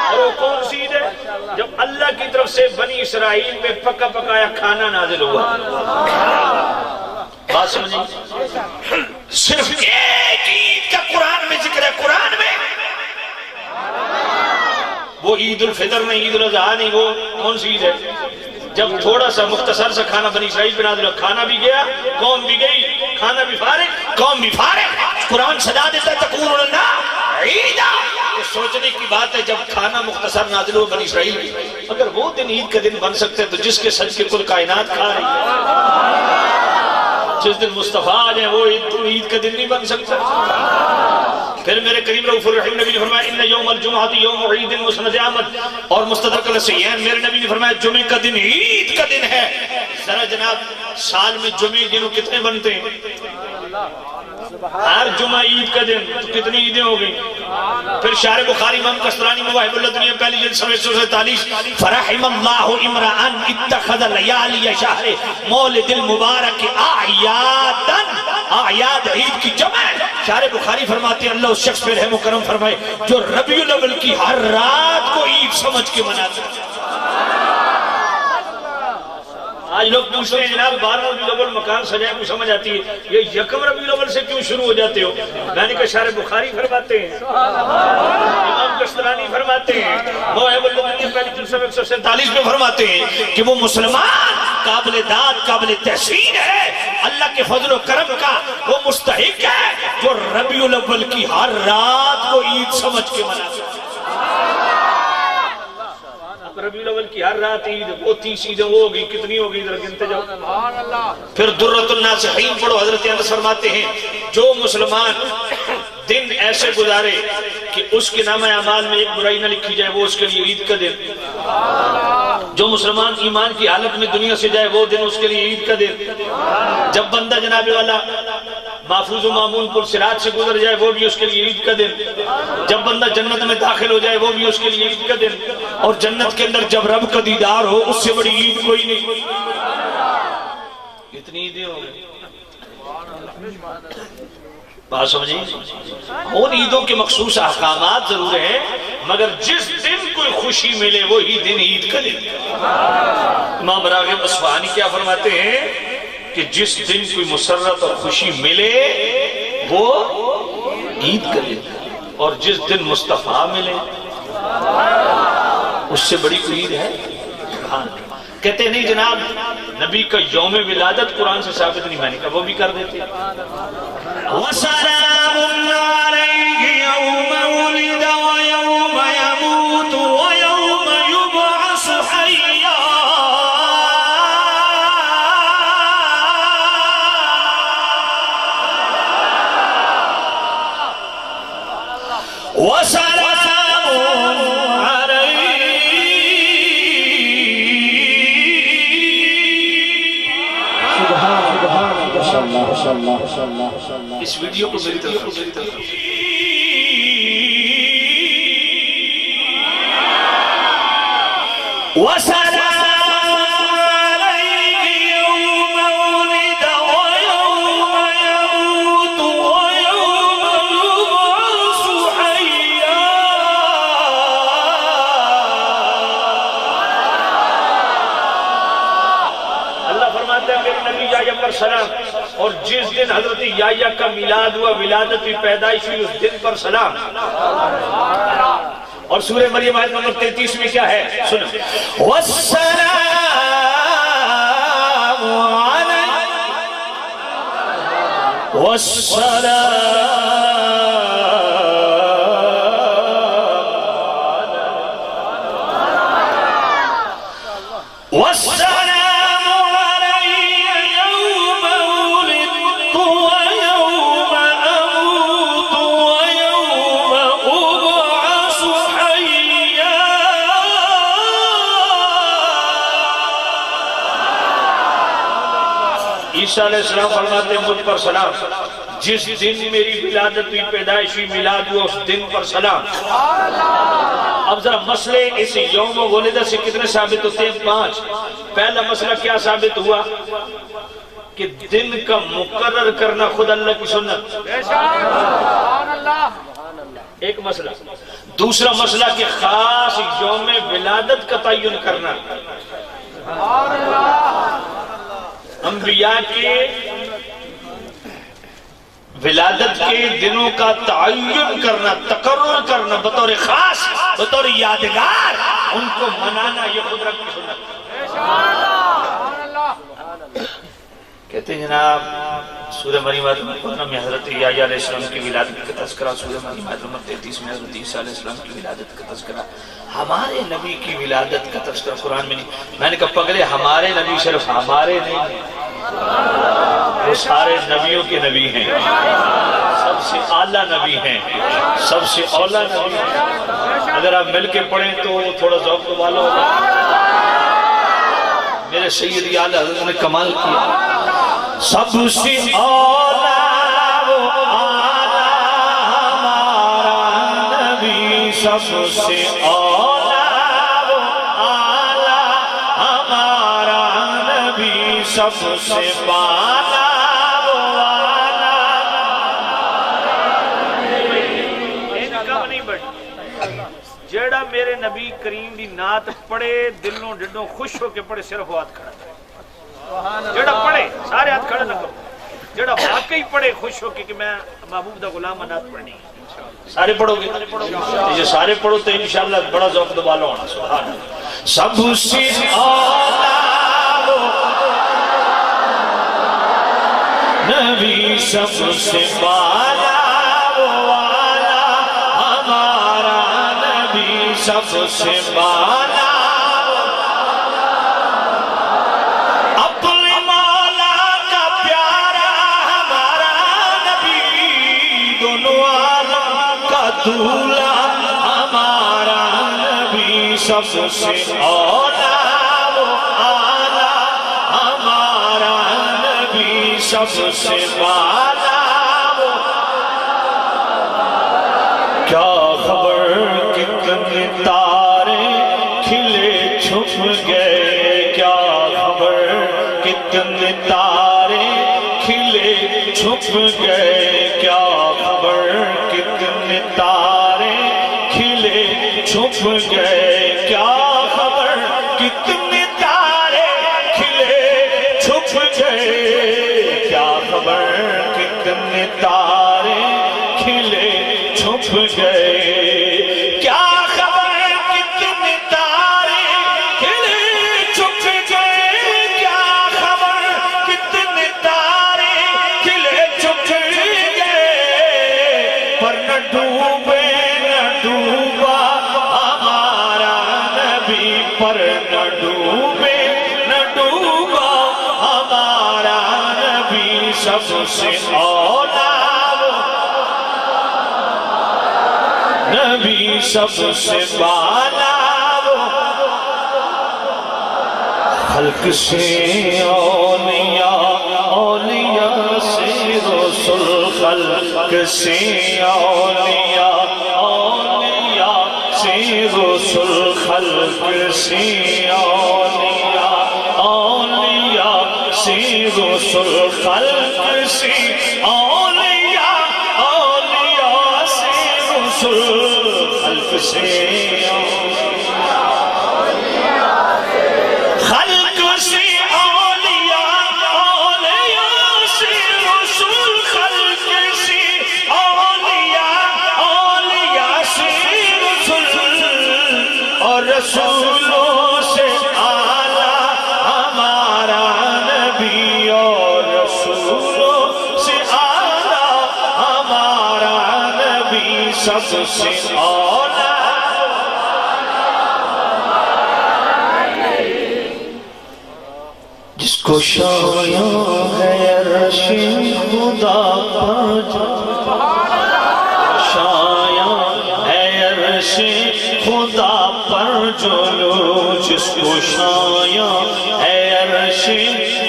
S3: اور وہ کون سی عید ہے؟ جب اللہ کی طرف سے بنی اسرائیل میں پکا پکایا کھانا نازل ہوا۔ بات سمجھیں، صرف ایک عید کا قرآن میں ذکر ہے، قرآن میں وہ عید الفطر نہیں، عید الاضحیٰ نہیں، وہ کون سی عید ہے؟ جب تھوڑا سا مختصر سا کھانا بنی اسرائیل پہ نازل ہوا، کھانا بھی گیا، قوم بھی گئی، کھانا بھی فارغ، قوم بھی فارغ، قرآن سجا دیتا ہے تکون لنا عیدا۔ یہ سوچنے کی بات ہے جب کھانا مختصر نازل ہوا بنی اسرائیل میں، اگر وہ دن عید کا دن بن سکتے تو جس کے سج کے کل کائنات کھا رہی ہے، جس دن مصطفیٰ آ جائیں وہ عید کا دن نہیں بن سکتا۔ پھر میرے کریم رؤوف الرحیم نبی نے فرمایا ان یوم الجمعہ یوم عید مسند احمد، اور مستدرک الصحیحین میرے نبی نے فرمایا جمعہ کا دن عید کا دن ہے۔ ذرا جناب سال میں جمعے دنوں کتنے بنتے ہیں؟ ہر جمعہ عید کا دن، تو کتنی عیدیں ہو گئی؟ پھر شارح بخاری امام قسطلانی مواہب اللہ دنیا پہلی جلد صفحہ 147 فرحم اللہ امرأن اتخذ لیالی شہر مولد المبارک اعیادن، اعیاد عید کی جمع ہے۔ شارح بخاری فرماتے ہیں اللہ اس شخص پہ رحم و کرم فرمائے جو ربیع الاول کی ہر رات کو عید سمجھ کے مناتا ہے۔ آج لوگ پوچھتے ہیں جناب 12 ربیع الاول مکان سجائے کو سمجھ آتی ہے، یہ یکم ربیع الاول سے کیوں شروع ہو جاتے ہو؟ میں نے کہا شارح بخاری فرماتے ہیں، امام قسطلانی فرماتے ہیں، مواہب اللہ دنیا پہلی جلد صفحہ 147 میں فرماتے ہیں کہ وہ مسلمان قابل داد قابل تحسین ہے، اللہ کے فضل و کرم کا وہ مستحق ہے جو ربیع الاول کی ہر رات کو عید سمجھ کے مناتا ہے۔ ربیع الاول کی ہر رات عید، وہ 30 عیدیں وہ ہوگی، کتنی ہوگی ذرا گنتے جاؤ۔ پھر درۃ الناصحین پڑھو، حضرت انس فرماتے ہیں جو مسلمان دن ایسے گزارے کہ اس کے نامہ اعمال میں ایک برائی نہ لکھی جائے وہ اس کے لیے عید کا دن۔ جو مسلمان ایمان کی حالت میں دنیا سے جائے وہ دن اس کے لیے عید کا دن۔ جب بندہ جناب والا محفوظ و معمون پر صراط سے گزر جائے وہ بھی اس کے لیے عید کا دن۔ جب بندہ جنت میں داخل ہو جائے وہ بھی اس کے لیے عید کا دن۔ اور جنت کے اندر جب رب کا دیدار ہو اس سے بڑی عید کوئی نہیں۔ اتنی عیدیں ہو گئی، بات سمجھیں۔ ان عیدوں کے مخصوص احکامات ضرور ہیں، مگر جس دن کوئی خوشی ملے وہی دن عید کا دن۔ امام راغب اصفہانی کیا فرماتے ہیں کہ جس دن کوئی مسرت اور خوشی ملے وہ عید کا دن، اور جس دن مصطفیٰ ملے اس سے بڑی کوئی عید ہے؟ کہتے نہیں جناب نبی کا یوم ولادت قرآن سے ثابت نہیں، میں نے کہا وہ بھی کر دیتے۔ وَسَلَامٌ عَلَيْهِ يَوْمَ وُلِدَ وَيَوْمَ يَمُوتُ وَيَوْمَ يُبْعَثُ حَيًّا۔ اس ویڈیو کو میری طرف سلام، اور جس دن حضرت یحییٰ کا میلاد ہوا ولادت کی پیدائش ہوئی اس دن پر سلام، اور سورہ مریم آیت نمبر 33 میں کیا ہے سنو والسلام علیک والسلام عیسیٰ علیہ السلام فرماتے ہیں مجھ پر سلام، جس دن میری ولادت ہوئی پیدائشی میلاد ہوا اس دن پر سلام۔ اب ذرا مسئلے اس یوم ولدہ سے کتنے ثابت ہوتے ہیں؟ 5۔ پہلا مسئلہ کیا ثابت ہوا کہ دن کا مقرر کرنا خود اللہ کی سنت، ایک مسئلہ۔ دوسرا مسئلہ کہ خاص یوم ولادت کا تعین کرنا، انبیاء کے ولادت کے دنوں کا تعین کرنا، تقرر کرنا بطور خاص، بطور یادگار ان کو منانا، یہ قدرت کی سنت۔ کہتے ہیں جناب سورہ مریم آیت نمبر 15 میں حضرت یحییٰ علیہ السلام کی ولادت کا تذکرہ، سورہ مریم آیت نمبر 33 میں حضرت عیسیٰ علیہ السلام کی ولادت کا تذکرہ، ہمارے نبی کی ولادت کا تذکرہ قرآن میں نہیں۔ میں نے کہا پگلے ہمارے نبی صرف ہمارے نہیں، وہ سارے نبیوں کے نبی ہیں، سب سے اعلیٰ نبی ہیں، سب سے اولیٰ نبی ہیں۔ اگر آپ مل کے پڑھیں تو تھوڑا ذوق تو والا ہوگا۔ میرے سیدی اعلیٰ حضرت نے کمال کیا، سب سے اولیٰ وہ اعلیٰ ہمارا نبی، سب سے اولیٰ وہ اعلیٰ ہمارا نبی، سب سے بالا وہ اعلیٰ۔ ان کم نہیں بڑھ جیڑا میرے نبی کریم دی نعت پڑھے دلوں ڈڈوں خوش ہو کے پڑھے صرف وہ ہاتھ کھڑا ہے، جیڑا پڑھے سارے ہاتھ کھڑا نہ کرو، جیڑا واقعی پڑھے خوش ہو کے کہ میں محبوب دا غلام نعت پڑھنی ہے۔ سارے پڑھو گے؟ یہ سارے پڑھو تو انشاءاللہ بڑا ذوق دبالا ہونا۔ سبحان اللہ۔ سب سے اولیٰ وہ نبی، سب سے بالا وہ اعلیٰ ہمارا نبی، سب سے بالا اپنے مولا کا پیارا ہمارا نبی، دونوں عالم کا دولہ ہمارا نبی، سب سے اولیٰ وہ اعلیٰ ہمارا نبی، سب سے بالا وہ۔ کیا خبر کتنے تارے کھلے چھپ گئے، کیا خبر کتنے تارے کھلے چھپ گئے، کیا خبر کتنے تارے کھلے چھپ گئے، کیا خبر کتنے تارے کھلے چھپ گئے، کیا خبر کتنے تارے کھلے چھپ گئے، کیا خبر کتنے تارے کھلے چھپ گئے، کیا خبر کتنے تارے کھلے چھپ گئے، پر نہ ڈوبے نہ ڈوبا ہمارا نبی، پر نہ ڈوبے نہ ڈوبا ہمارا نبی، سب سے اولیٰ نبی، سب سے بالا وہ خلق سے اولیاء، اولیاء سے رسول، خلق سے اولیاء، اولیاء سے رسول، خلق سے اولیاء، اولیاء سے رسول، خلق سے اولیاء، اولیاء سے رسول، خلق سے خلق سے اولیاء، اولیاء سے رسول، خلق سے اولیاء، اولیاء سے رسول، نبی اور رسولوں سے اعلیٰ ہمارا نبی سب سے اعلیٰ جس کو شایاں ہے عرش خدا پر شایاں ہے عرش خدا پر جلو جس کو شایاں ہے عرش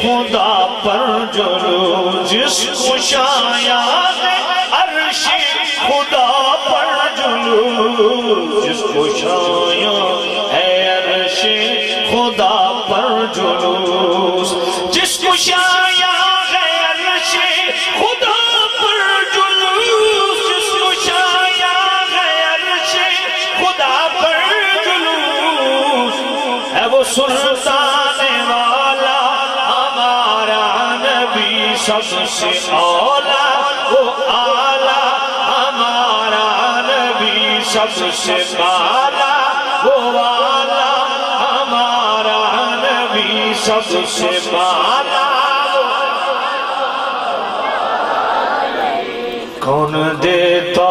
S3: خدا پر جلو جس کو شایاں ہے عرش خدا پر جلو جس کو شایاں ہے عرش خدا پر جلوس جس کو شایاں ہے عرش خدا پر جلوس جس کو شایاں ہے عرش خدا پر جلوس ہے وہ سلطان والا ہمارا نبی سب سے اولا وہ اعلیٰ ہمارا نبی سب سے بالا وہ والا ہمارا نبی سب سے بالا کون دیتا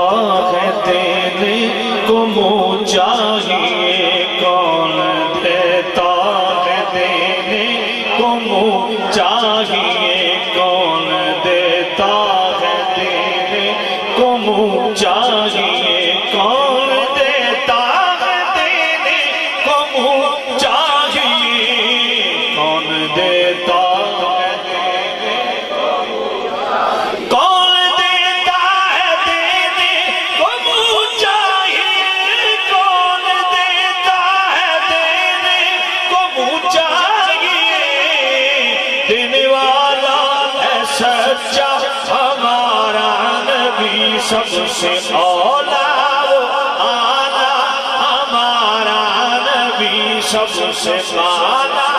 S3: ہے دینے کو منہ چاہیے کون دیتا ہے دینے کو منہ چاہیے کون دیتا ہے دینے کو منہ چاہیے کون دیتا ہے دینے کو منہ چاہیے کون دیتا ہے دینے کو منہ کون دیتا ہے دینے کو منہ چاہیے کون دیتا ہے دینے کو منہ چاہیے دینے والا ہے سچا ہمارا نبی سب سے اولا وہ اعلیٰ ہمارا نبی سب سے بالا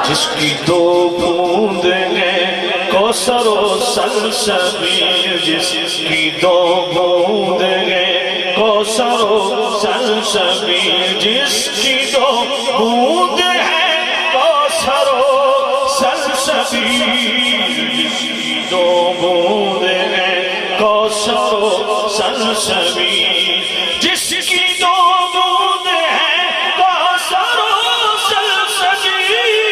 S3: جس کی دو بوندیں کوثر و سلسبیل جس کی دو بوندیں کوثر و سلسبیل جس کی دو بوندیں کوثر و سلسبیل جس کی دو بوندیں کوثر و سلسبیل جس کی دو بوندیں کوثر و سلسبیل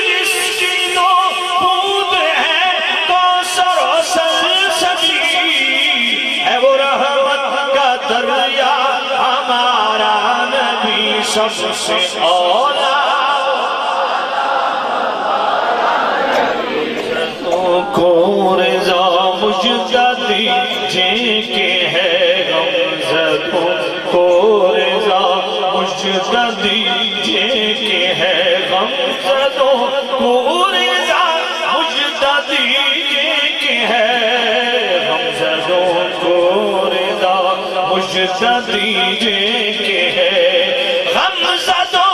S3: جس کی دو بوندیں کوثر و سلسبیل ہے وہ رحمت کا دریا ہمارا نبی سب سے اولا کو رضا مجھے دیجئے کہ ہے غمزدوں کو رضا مجھے دیجئے کہ ہے غمزدوں کو رضا مجھے دیجئے کہ ہے غمزدوں کو رضا مجھے دیجئے کہ ہے غمزدوں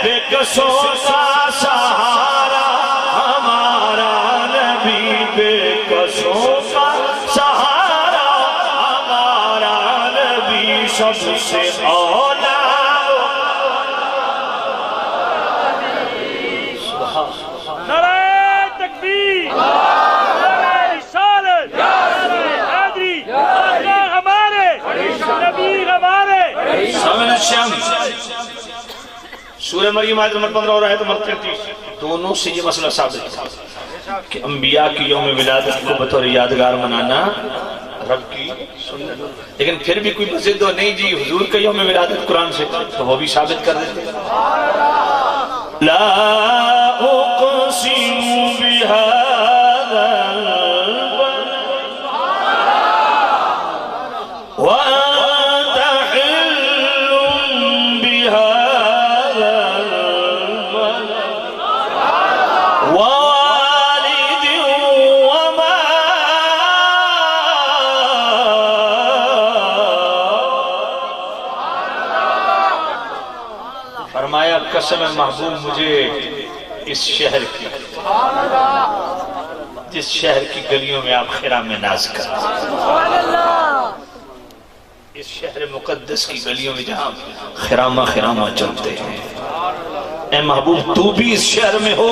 S3: بےکسوں کا سہارا ہمارا نبی بےکسوں کا سہارا ہمارا نبی سب سے اولا
S4: نعرہ تکبیر نعرہ رسالت حیدری اللہ ہمارے نبی ہمارے
S3: سامن الشمس سورہ مریم آیت نمبر 15 اور آیت نمبر 33 دونوں سے یہ مسئلہ ثابت ہے کہ انبیاء کی یوم ولادت کو بطور یادگار منانا رب کی سنت لیکن پھر بھی کوئی مزید ہو نہیں جی حضور کا یوم ولادت قرآن سے تو وہ بھی ثابت کر دیتے لا اقسم بهذا البلد وأنت حل بهذا البلد ووالد وما فرمایا قسم محبوب مجھے اس شہر کی جس شہر کی گلیوں میں آپ خرام ناز کرتے ہیں، اس شہر مقدس کی گلیوں میں جہاں خرامہ چلتے ہیں، اے محبوب تو بھی اس شہر میں ہو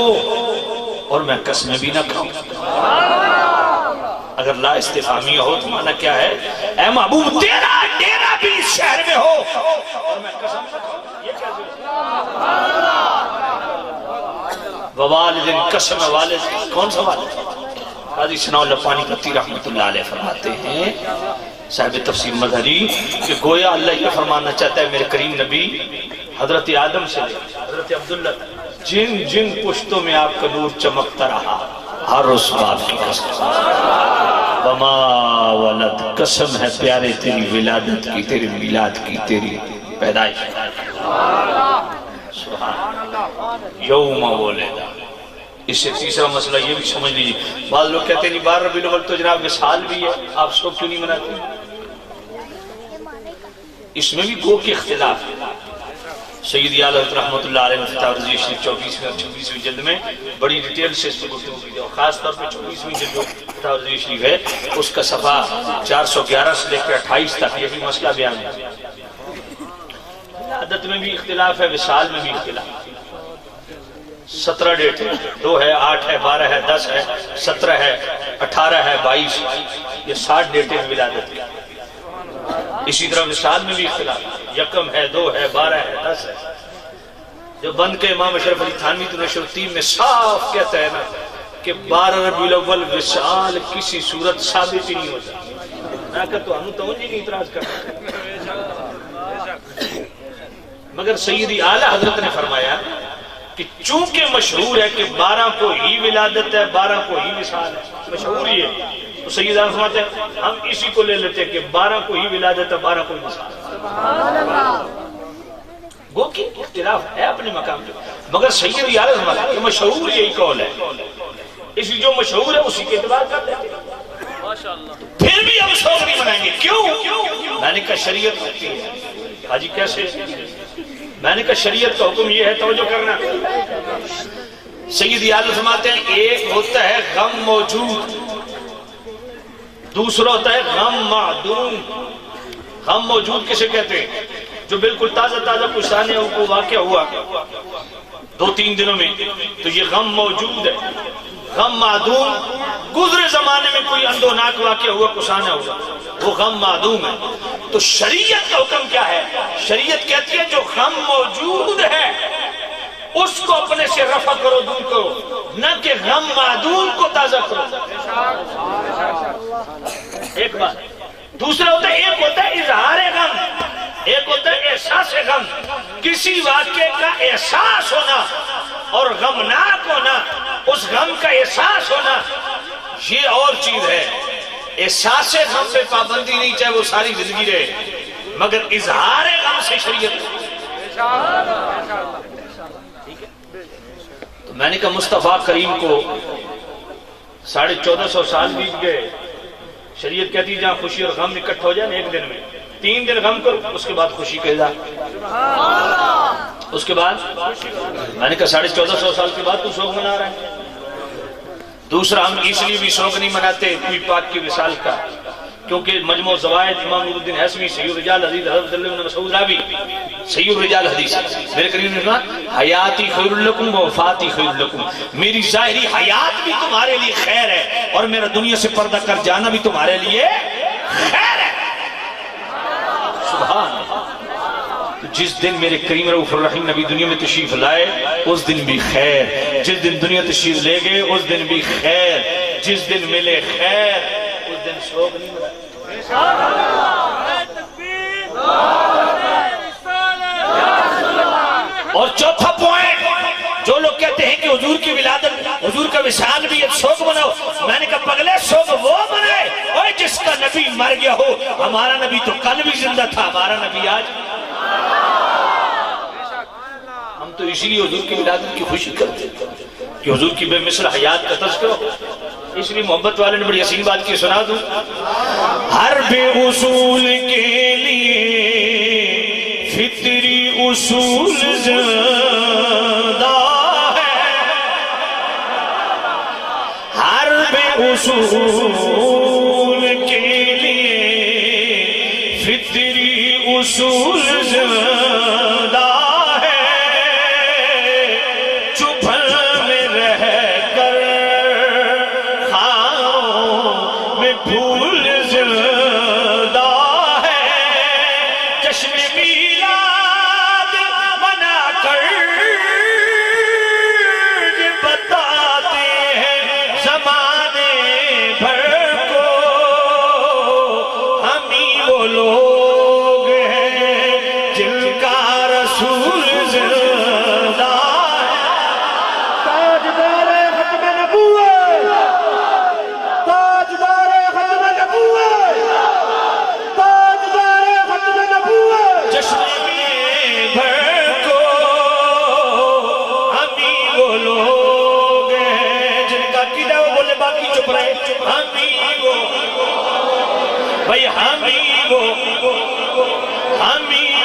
S3: اور میں قسمیں بھی نہ کھاؤں۔ اگر لا استفہامیہ ہو تو معنی کیا ہے؟ اے محبوب تیرا ڈیرا بھی اس شہر میں ہو اور میں قسم نہ کھاؤں۔ یہ کیا ووالد قسم والد، کون سا والد؟ قاضی ثناء اللہ پانی پتی رحمت اللہ علیہ فرماتے ہیں، صاحب تفسیر مظہری، کہ گویا اللہ یہ فرمانا چاہتا ہے میرے کریم نبی حضرت آدم سے لے حضرت عبداللہ جن پشتوں میں آپ کا نور چمکتا رہا، ہر اس باپ کی قسم، وما ولد، قسم ہے پیارے تیری ولادت کی، تیری میلاد کی، تیری پیدائش کی، سبحان اللہ، یوم ولدا۔ اس سے تیسرا مسئلہ یہ بھی سمجھ لیجیے، بعض لوگ کہتے ہیں 12 ربیع الاول تو جناب وصال بھی ہے، آپ سو کیوں نہیں مناتے؟ اس میں بھی گو کے اختلاف ہے۔ سید اعلیٰ حضرت رحمت اللہ علیہ فتح رضی شریف 24ویں اور 26ویں جلد میں بڑی ڈیٹیل سے اس پر گفتگو کی ہے، خاص طور پر 24ویں جلد جو فتح رضی شریف ہے اس کا صفحہ 411 سے لے کر 28 تک یہی مسئلہ بیان ہے۔ عدد میں بھی اختلاف ہے، وصال میں بھی اختلاف ہے۔ 17 ڈیٹ ہے، 2 ہے، 8 ہے، 12 ہے، 10 ہے، 17 ہے، 18 ہے، 22، یہ 60 ڈیٹیں ہیں ولادت کی۔ اسی طرح وصال میں بھی اختلاف ہے، 1 ہے، 2 ہے، 12 ہے، 10 ہے۔ جو بند کے امام اشرف علی تھانوی تو نشر الدین میں صاف کہتا ہے نا کہ 12 ربیع الاول وصال کسی صورت ثابت ہی نہیں ہوتا، نہ کہ تو ہم تو انہیں نہیں اعتراض کرتے، مگر سیدی اعلیٰ حضرت نے فرمایا کہ چونکہ مشہور ہے کہ 12 کو ہی ولادت ہے، 12 کو ہی وصال ہے، مشہور ہی ہے، تو سید اعلیٰ فرماتے ہیں ہم اسی کو لے لیتے ہیں کہ 12 کو ہی ولادت ہے، 12 کو ہی وصال ہے۔ گو کہ اختلاف ہے اپنے مقام پہ، مگر سید اعلیٰ فرماتے ہیں کہ مشہور یہی قول ہے، اسی جو مشہور ہے اسی کے اعتبار کر دیتے ہیں، پھر بھی ہم شوق نہیں منائیں گے۔ کیوں؟ میں نے کہا شریعت ہوتی ہے۔ حاجی کیسے؟ میں نے کہا شریعت کا حکم یہ ہے، توجہ کرنا، سید اعلیٰ فرماتے ہیں ایک ہوتا ہے غم موجود، دوسرا ہوتا ہے غم معدوم۔ غم موجود کسے کہتے ہیں؟ جو بالکل تازہ کچھ سانے کو واقع ہوا 2-3 دنوں میں، تو یہ غم موجود ہے۔ غم معدوم، گزرے زمانے میں کوئی اندوناک واقع ہوا، کچھ آنے ہوا، وہ غم معدوم ہے۔ تو شریعت کا حکم کیا ہے؟ شریعت کہتی ہے جو غم موجود ہے اس کو اپنے سے رفع کرو، دور کرو، نہ کہ غم معدوم کو تازہ کرو۔ ایک بات۔ دوسرا ہوتا ہے، ایک ہوتا ہے اظہار غم، ایک ہوتا ہے احساس غم۔ کسی واقعے کا احساس ہونا اور غمناک ہونا، اس غم کا احساس ہونا، یہ اور چیز ہے۔ احساس غم پہ پابندی نہیں، چاہے وہ ساری زندگی رہے، مگر اظہار غم سے شریعت۔ تو میں نے کہا مصطفیٰ کریم کو 1450 سال بیت گئے، شریعت کہتی جہاں خوشی اور غم اکٹھ ہو جائے ایک دن میں، 3 دن غم کرو، اس کے بعد خوشی کا اظہار، اس کے بعد میں نے کہا 1450 سال کے بعد تو شوق منا رہا ہے۔ دوسرا، ہم اس لیے بھی شوق نہیں مناتے کوئی پاک کی وصال کا، کیونکہ مجموع زوائد امام نور الدین حسمی سید الرجال حدیث حضرت عبداللہ بن مسعود راوی سید الرجال حدیث، میرے کریم نے کہا حیاتی خیر لکم و وفاتی خیر لکم، میری ظاہری حیات بھی تمہارے لیے خیر ہے اور میرا دنیا سے پردہ کر جانا بھی تمہارے لیے خیر ہے۔ سبحان اللہ۔ جس دن میرے کریم رؤوف الرحیم نبی دنیا میں تشریف لائے اس دن بھی خیر، جس دن دنیا تشریف لے گئے اس دن بھی خیر، جس دن ملے خیر اس دن شوق نہیں ملا۔ اور چوتھا پوائنٹ، جو لوگ کہتے ہیں کہ حضور کی ولادت، حضور کا وصال بھی ایک شوق مناؤ، میں نے کہا پگلے شوق وہ منائے اور جس کا نبی مر گیا ہو۔ ہمارا نبی تو کل بھی زندہ تھا، ہمارا نبی آج۔ ہم تو اسی لیے حضور کی ولادت کی خوشی کرتے کہ حضور کی بے مثل حیات کا تذکرہ ہو۔ اس لیے محبت والے نے بڑی حسین بات کی، سنا دوں۔ ہر بے اصول کے لیے فطری اصول زندہ ہے، ہر بے اصول کے لیے فطری اصول زندہ ہے، چبھن میں رہ کر خاروں میں پھول زندہ ہے، جشن میلاد منا کر بتاتے ہیں زمانے بھر کو، ہم ہی وہ لوگ ہیں جن کا رسول زندہ ہے۔
S4: تاجدار ختم نبوت، تاجدار ختم نبوت، تاجدار ختم نبوت،
S3: جشن میں بھر کو ہم ہی وہ لوگ ہیں جن کا قیدا وہ بولے باقی چپ رہے، ہم ہی وہ بھائی ہم ہی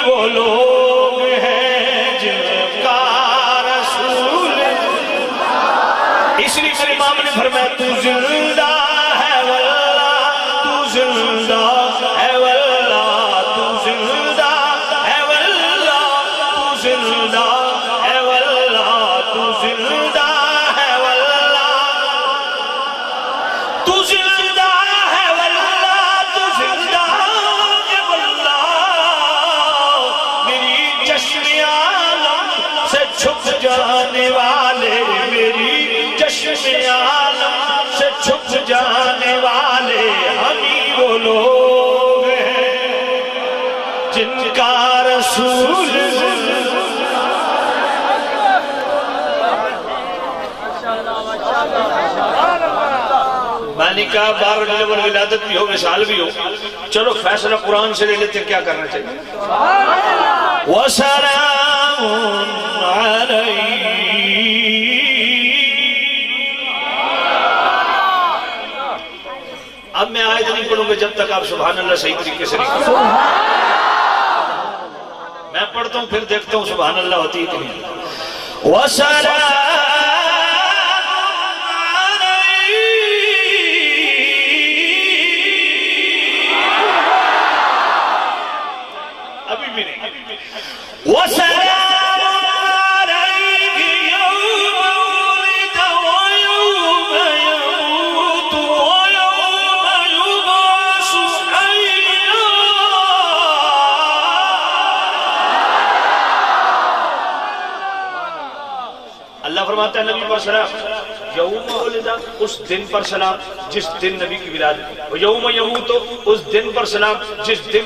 S3: وہ لوگ ہیں جن کا رسول، اس لیے میرے امام نے فرمایا تو زندہ ہے واللہ، تو زندہ ہے واللہ، تو زندہ ہے واللہ، تو زندہ ہے واللہ، تو زندہ ہے واللہ، تو زندہ ہے واللہ، تو زندہ ہے واللہ، میری چشم عالم سے چھپ جانے والے، میری چشم عالم سے چھپ جانے والے، ہم ہی وہ لوگ ہیں جن کا رسول میں نے کہا بار جلوہ ولادت بھی ہو، وصال بھی ہو، چلو فیصلہ قرآن سے لے لیتے ہیں کیا کرنا چاہیے۔ وَسَلَامٌ عَلَيْهِ، اب میں آیت نہیں پڑھوں گا جب تک آپ سبحان اللہ صحیح طریقے سے نہیں کریں، میں پڑھتا ہوں پھر دیکھتا ہوں سبحان اللہ ہوتی ہے کہ نہیں۔ وَسَلَامٌ ابھی بھی نہیں۔ وَسَلَامٌ عَلَيْهِ يَوْمَ وُلِدَ وَيَوْمَ يَمُوتُ وَيَوْمَ يُبْعَثُ حَيًّا۔ اللہ فرماتا ہے نبی پر سلام، یوم ولد اس دن پر سلام جس دن نبی کی ولادت، یوم یموت اس دن پر سلام جس دن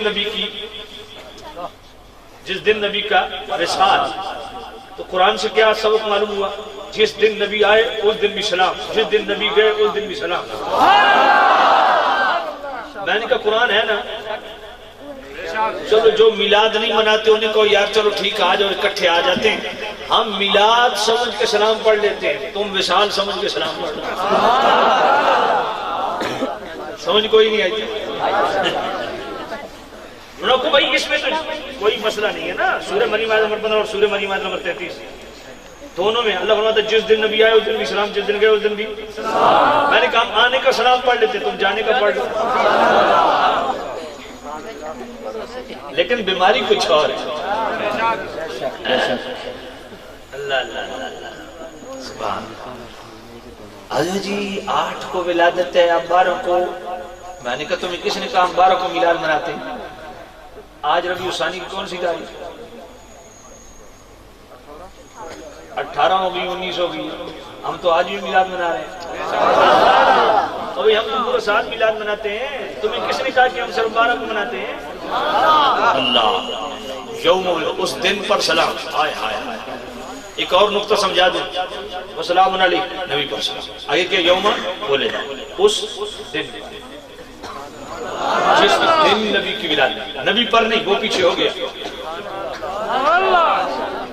S3: نبی کا وصال۔ تو قرآن سے کیا سبق معلوم ہوا؟ جس دن نبی آئے اس دن بھی سلام، جس دن نبی گئے اس دن بھی سلام۔ میں نے کہا قرآن ہے نا، چلو جو میلاد نہیں مناتے انہیں کہو یار چلو ٹھیک آ جاؤ اکٹھے آ جاتے ہیں، ہم میلاد سمجھ کے سلام پڑھ لیتے ہیں، تم وصال سمجھ کے سلام پڑھ لیتے، سمجھ کوئی نہیں آئی؟ رکھو بھائی اس میں تو کوئی مسئلہ نہیں ہے نا، سورہ مریم آیت نمبر 15 اور سورہ مریم آیت نمبر 33 دونوں میں اللہ فرماتا ہے جس دن نبی آئے اس دن بھی سلام، جس دن گئے اس دن بھی سلام۔ میں نے کہا آنے کا سلام پڑھ لیتے، تم جانے کا پڑھ لو، لیکن بیماری کچھ اور ہے۔ اللہ اللہ اللہ سبحان اللہ جی 8 کو ولادت ہے، اب 12 کو، میں نے کہا تمہیں کس نے کہا ہم 12 کو میلاد مناتے ہیں؟ آج ربیع ثانی کی کون سی تاریخ؟ 18 ہو گئی، 19 ہو گئی، ہم تو آج بھی میلاد منا رہے ہیں۔ ابھی ہم تو پورا سال میلاد مناتے ہیں، تمہیں کس نے کہا کہ ہم صرف 12 کو مناتے ہیں؟ اللہ یوم اس دن پر سلام، آئے ہائے ہائے۔ ایک اور نقطہ سمجھا دوں، وسلام علیہ نبی پر سلام، آگے کیا یوم بولے اس دن، جس دن نبی کی ولادت، نبی پر نہیں وہ پیچھے ہو گیا،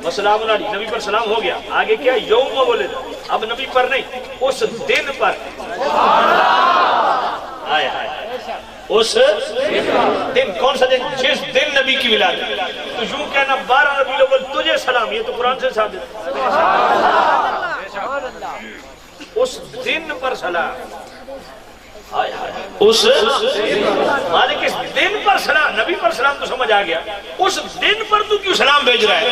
S3: وسلام علیہ نبی پر سلام ہو گیا، آگے کیا یوم بولے اب نبی پر نہیں اس دن پر، آئے ہائے اس دن، کون سا دن؟ جس دن نبی کی ولادت، تو یوں کہنا 12 ربیع الاول تجھے سلام، یہ تو قرآن سے ثابت ہے، اس دن پر سلام، اس مالک اس دن پر سلام، نبی پر سلام تو سمجھ آ گیا، اس دن پر تو کیوں سلام بھیج رہا ہے؟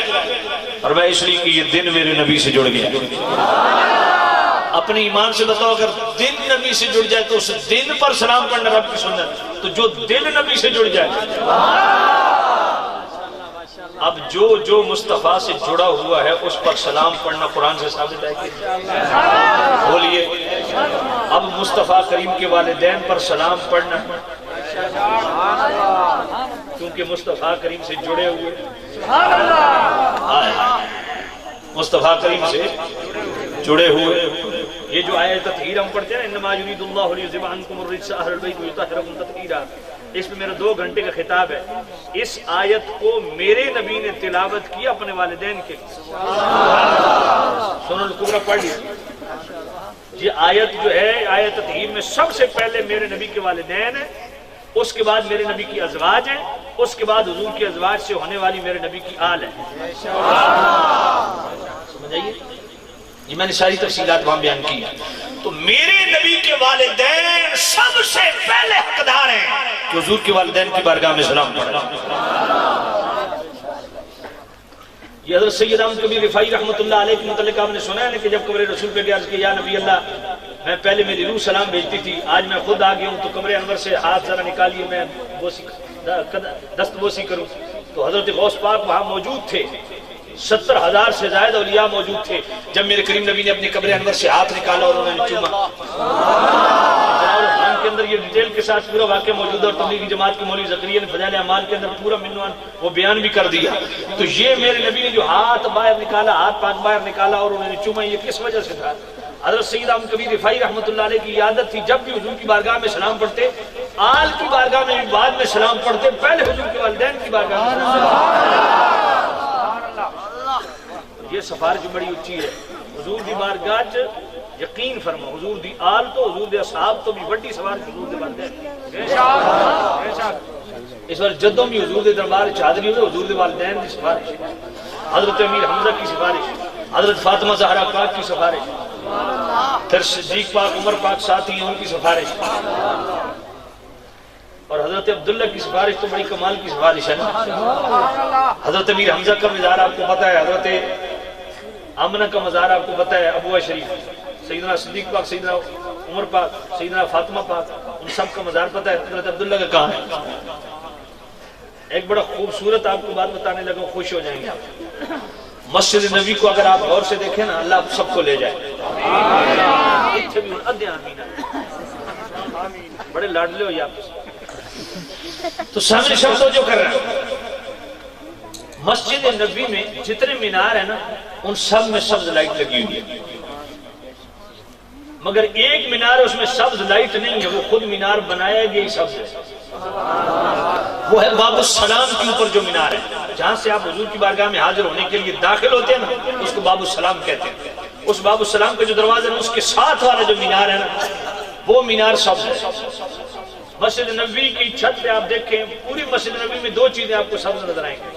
S3: اور میں اس لیے کہ یہ دن میرے نبی سے جڑ گیا۔ اپنے ایمان سے بتاؤ، اگر دل نبی سے جڑ جائے تو اس دن پر سلام پڑھنا رب کی سنت، تو جو دل نبی سے جڑ جائے، اب جو مصطفیٰ سے جڑا ہوا ہے اس پر سلام پڑھنا قرآن سے ثابت ہے کہ بولیے، اب مصطفیٰ کریم کے والدین پر سلام پڑھنا کیونکہ مصطفیٰ کریم سے جڑے ہوئے، مصطفیٰ کریم سے جڑے ہوئے۔ یہ جو آیت تطہیر ہم پڑھتے ہیں نا، انما یرید اللہ لیذھب عنکم الرجس اہل البیت ویطہرکم تطہیرا، اس میں میرا 2 گھنٹے کا خطاب ہے۔ اس آیت کو میرے نبی نے تلاوت کی اپنے والدین کے، سنن الکبریٰ پڑھ لیجیے۔ یہ آیت جو ہے آیت تطہیر میں سب سے پہلے میرے نبی کے والدین ہیں، اس کے بعد میرے نبی کی ازواج ہیں، اس کے بعد حضور کی ازواج سے ہونے والی میرے نبی کی آل ہے۔ سمجھ آئیے؟ یہ میں نے ساری تفصیلات وہاں بیان کی۔ تو میرے نبی کے والدین سب سے پہلے حقدار ہیں کہ حضور کے والدین کی بارگاہ میں سلام پڑھیں۔ یہ حضرت سید احمد کبیر رفاعی رحمۃ اللہ علیہ کے متعلق آپ نے سنا ہے کہ جب قبر رسول پہ گیا کہ یا نبی اللہ، میں پہلے میری روح سلام بھیجتی تھی، آج میں خود آ گیا ہوں، تو قبر انور سے ہاتھ ذرا نکالیے، میں دست بوسی کروں۔ تو حضرت غوث پاک وہاں موجود تھے، 70,000 سے زائد اولیاء موجود تھے۔ جب میرے کریم نبی نے اپنی قبر انور سے ہاتھ نکالا اور انہوں نے چوما، کے اندر یہ ڈیٹیل کے ساتھ پورا واقعہ موجود ہے، اور تبلیغی جماعت کے مولوی زکریا نے فضائل اعمال کے اندر پورا منوان وہ بیان بھی کر دیا۔ تو یہ میرے نبی نے جو ہاتھ باہر نکالا، ہاتھ پاک باہر نکالا اور انہوں نے چوما، یہ کس وجہ سے تھا؟ حضرت سید احمد کبیر رفاعی رحمۃ اللہ علیہ کی عادت تھی، جب بھی حضور کی بارگاہ میں سلام پڑھتے، آل کی بارگاہ میں بھی بعد میں سلام پڑھتے، پہلے حضور کے والدین کی بارگاہ میں سلام پڑھتے۔ یہ سفارش بڑی اچھی ہے حضور دی بارگاہ چ، یقین فرما حضور دی آل تو حضور دے اصحاب تو بھی بڑی سفارش حضور دے والدین۔ اس بار جدوں بھی حضور دے دربار حاضری ہوئے، حضور دے والدین کی سفارش، حضرت امیر حمزہ کی سفارش، حضرت فاطمہ زہرا پاک کی سفارش، پھر صدیق پاک عمر پاک ساتھی ہیں ان کی سفارش، اور حضرت عبداللہ کی سفارش تو بڑی کمال کی سفارش ہے نا۔ حضرت امیر حمزہ کا مزار آپ کو پتہ ہے، حضرت آمنہ کا مزار آپ کو پتہ ہے، ابوہ شریف، سیدنا صدیق پاک، سیدنا عمر پاک، سیدنا فاطمہ پاک، ان سب کا مزار پتہ ہے۔ حضرت عبداللہ کا کہاں ہے؟ ایک بڑا خوبصورت آپ کو بات بتانے لگا، خوش ہو جائیں گے آپ۔ مسجد نبی کو اگر آپ غور سے دیکھیں نا، اللہ آپ سب کو لے جائے۔ بڑے لاڈلے ہو آپ، تو سامنے شخص جو کر رہے ہیں، مسجد نبی میں جتنے مینار ہیں نا، ان سب میں سبز لائٹ لگی ہوئی ہے، مگر ایک مینار اس میں سبز لائٹ نہیں ہے، وہ خود مینار بنایا گیا ہی سبز ہے، وہ ہے باب السلام کے اوپر جو مینار ہے، جہاں سے آپ حضور کی بارگاہ میں حاضر ہونے کے لیے داخل ہوتے ہیں نا، اس کو باب السلام کہتے ہیں۔ اس باب السلام کا جو دروازہ ہے اس کے ساتھ والا جو مینار ہے نا، وہ مینار سبز ہے۔ مسجد نبوی کی چھت پہ آپ دیکھیں، پوری مسجد نبوی میں 2 چیزیں آپ کو سبز نظر آئیں گے۔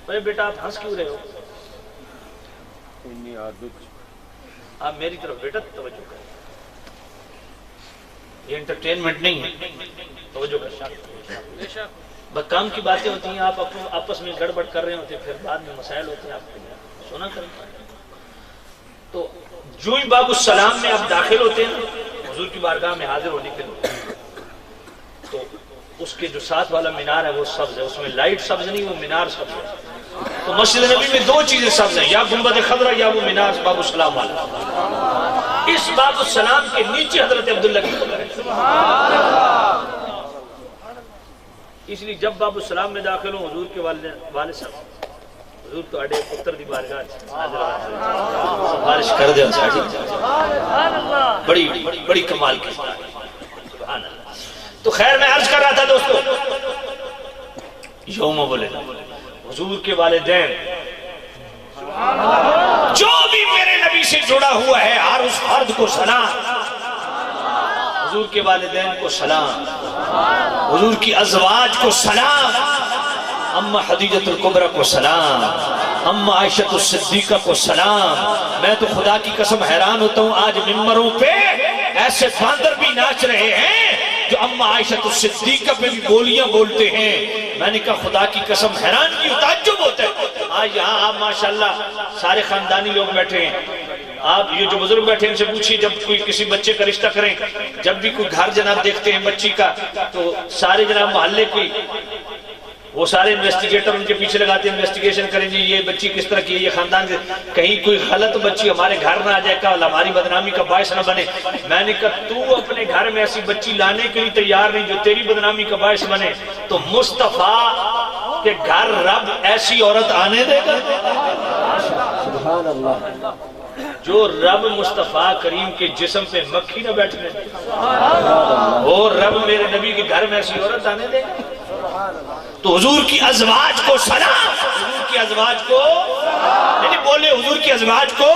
S3: اے بیٹا آپ ہنس کیوں رہے ہو؟ آپ میری طرف بیٹا توجہ کریں، یہ انٹرٹینمنٹ نہیں ہے، توجہ کریں۔ بس کام کی باتیں ہوتی ہیں، آپ آپس میں گڑبڑ کر رہے ہوتے ہیں، پھر بعد میں مسائل ہوتے ہیں، آپ کو سونا کریں۔ تو جو ہی باب السلام میں آپ داخل ہوتے ہیں حضور کی بارگاہ میں حاضر ہونے کے لیے، تو اس کے جو ساتھ والا مینار ہے وہ سبز ہے، اس میں لائٹ سبز نہیں، وہ مینار سبز ہے۔ تو مسجد نبی میں 2 چیزیں سبز ہیں، یا گنبد خضرا یا وہ مینار باب السلام والا۔ اس باب السلام کے نیچے حضرت عبداللہ کی قبر ہے۔ اس لیے جب باب السلام میں داخل ہوں، حضور کے والد صاحب، حضور تو اڈے پتر دی بارگاہ سفارش کر دے، بڑی بڑی کمال کی سبحان اللہ۔ تو خیر میں عرض کر رہا تھا دوستو، یوم بولے حضور کے والدین جو بھی میرے نبی سے جڑا ہوا ہے، ہر اس فرد کو سلام، حضور کے والدین کو سلام، حضور کی ازواج کو سلام، اما خدیجۃ الکبریٰ کو سلام، اما عائشہ الصدیقہ کو سلام۔ میں تو خدا کی قسم حیران ہوتا ہوں، آج ممبروں پہ ایسے باندر بھی ناچ رہے ہیں جو اما عائشہ صدیقہ پہ بھی بولیاں بولتے ہیں۔ میں نے کہا خدا کی قسم حیرانگی و تعجب ہوتا ہے۔ آج یہاں آپ ماشاءاللہ سارے خاندانی لوگ بیٹھے ہیں، آپ یہ جو بزرگ بیٹھے ہیں ان سے پوچھیے جب کوئی کسی بچے کا رشتہ کریں، جب بھی کوئی گھر جناب دیکھتے ہیں بچی کا تو سارے جناب محلے کی وہ سارے انویسٹیگیٹر ان کے پیچھے لگاتے ہیں، انویسٹیگیشن کریں جی یہ بچی کس طرح کی ہے، یہ خاندان سے کہیں کوئی غلط بچی ہمارے گھر نہ آ جائے گا، ہماری بدنامی کا باعث نہ بنے۔ میں نے کہا تو اپنے گھر میں ایسی بچی لانے کے لیے تیار نہیں جو تیری بدنامی کا باعث بنے، تو مصطفیٰ کے گھر رب ایسی عورت آنے دے گا؟
S5: سبحان اللہ،
S3: جو رب مصطفیٰ کریم کے جسم پہ مکھی نہ بیٹھنے اور رب میرے نبی کے گھر میں ایسی عورت آنے دے گا؟ تو حضور کی ازواج کو سلام، حضور کی ازواج کو یعنی بولے حضور کی ازواج کو،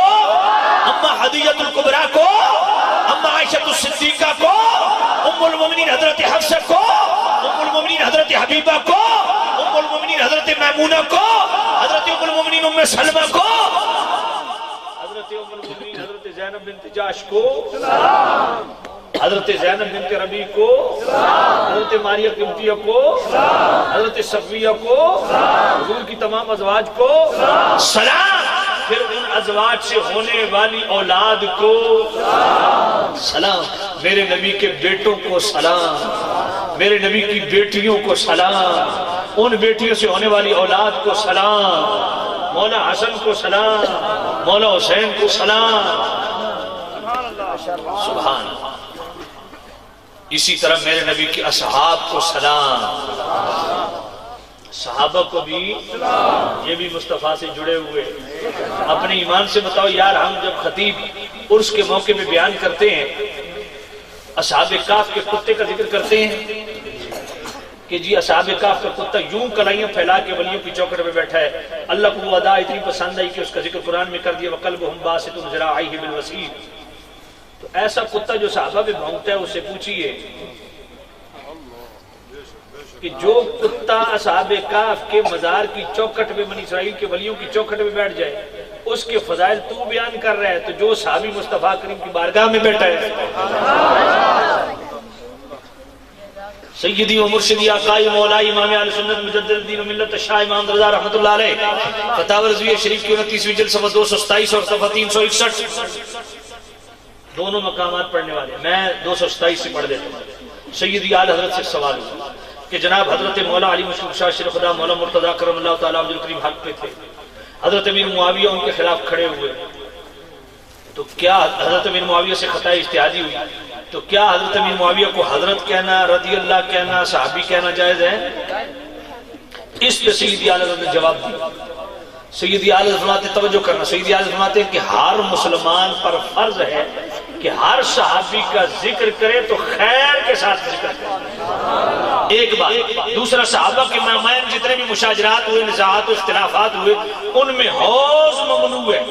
S3: اما خدیجہ الکبریٰ کو، اما عائشہ الصدیقہ کو، ام المومنین حضرت حفصہ کو، ام المومنین حضرت حبیبہ کو، ام المومنین حضرت میمونہ کو، حضرت ام المومنین ام سلمہ کو، حضرت ام المومنین حضرت زینب بنت جاش کو، حضرت زینب بنت ربیع کو، حضرت ماریہ قبطیہ کو، حضرت صفیہ کو، حضور کی تمام ازواج کو سلام، پھر ان ازواج سے ہونے والی اولاد کو سلام، میرے نبی کے بیٹوں کو سلام، میرے نبی کی بیٹیوں کو سلام، ان بیٹیوں سے ہونے والی اولاد کو سلام، مولا حسن کو سلام، مولا حسین کو سلام، سبحان اللہ۔ اسی طرح میرے نبی کی اصحاب کو سلام، صحابہ کو بھی، یہ بھی مصطفیٰ سے جڑے ہوئے۔ اپنے ایمان سے بتاؤ یار، ہم جب خطیب عرس کے موقع پہ بیان کرتے ہیں اصحاب کہف کے کتے کا ذکر کرتے ہیں کہ جی اصحاب کہف کا کتا یوں کلائیاں پھیلا کے ولیوں کی چوکھٹ پہ بیٹھا ہے، اللہ کو وہ ادا اتنی پسند آئی کہ اس کا ذکر قرآن میں کر دیا وَقَلْبُهُمْ بَاسِطٌ ذِرَاعَيْهِ بِالْوَسِيلِ۔ تو ایسا کتا جو صحابہ پہ بھونکتا ہے اس سے پوچھئے کہ جو کتا اصحاب کہف کے مزار کی چوکھٹ پہ بنی اسرائیل کے ولیوں کی چوکھٹ پہ بیٹھ جائے اس کے فضائل تو بیان کر رہا ہے، تو جو صحابی مصطفیٰ کریم کی بارگاہ میں بیٹھا ہے سیدی و مرشدی آقائی مولائی امام اہل سنت مجدد دین و ملت شاہ امام رضا رحمت اللہ علیہ، فتاوی رضویہ شریف کی 29ویں جلد صفحہ 227 اور صفحہ 361 دونوں مقامات پڑھنے والے، میں 227 سے پڑھ دیتا ہوں۔ سیدی آل حضرت سے سوال ہوا کہ جناب حضرت مولا علی مشکل شاہ شیر خدا مولا مرتضی کرم اللہ تعالیٰ عبد الکریم حق پہ تھے، حضرت امیر معاویہ ان کے خلاف کھڑے ہوئے، تو کیا حضرت امیر معاویہ سے خطا اجتہادی ہوئی، تو کیا حضرت امیر معاویہ کو حضرت کہنا، رضی اللہ کہنا، صحابی کہنا جائز ہے؟ اس پہ سیدی آل حضرت نے جواب دیا۔ سیدی آل حضرت فرماتے توجہ کرنا، سیدی آل حضرت فرماتے ہیں کہ ہر مسلمان پر فرض ہے کہ ہر صحابی کا ذکر کرے تو خیر کے ساتھ ذکر کرے، ایک بات۔ دوسرا، صحابہ کے مابین جتنے بھی مشاجرات ہوئے، نزاعات و اختلافات ہوئے، ان میں حوض ممنوع ہے۔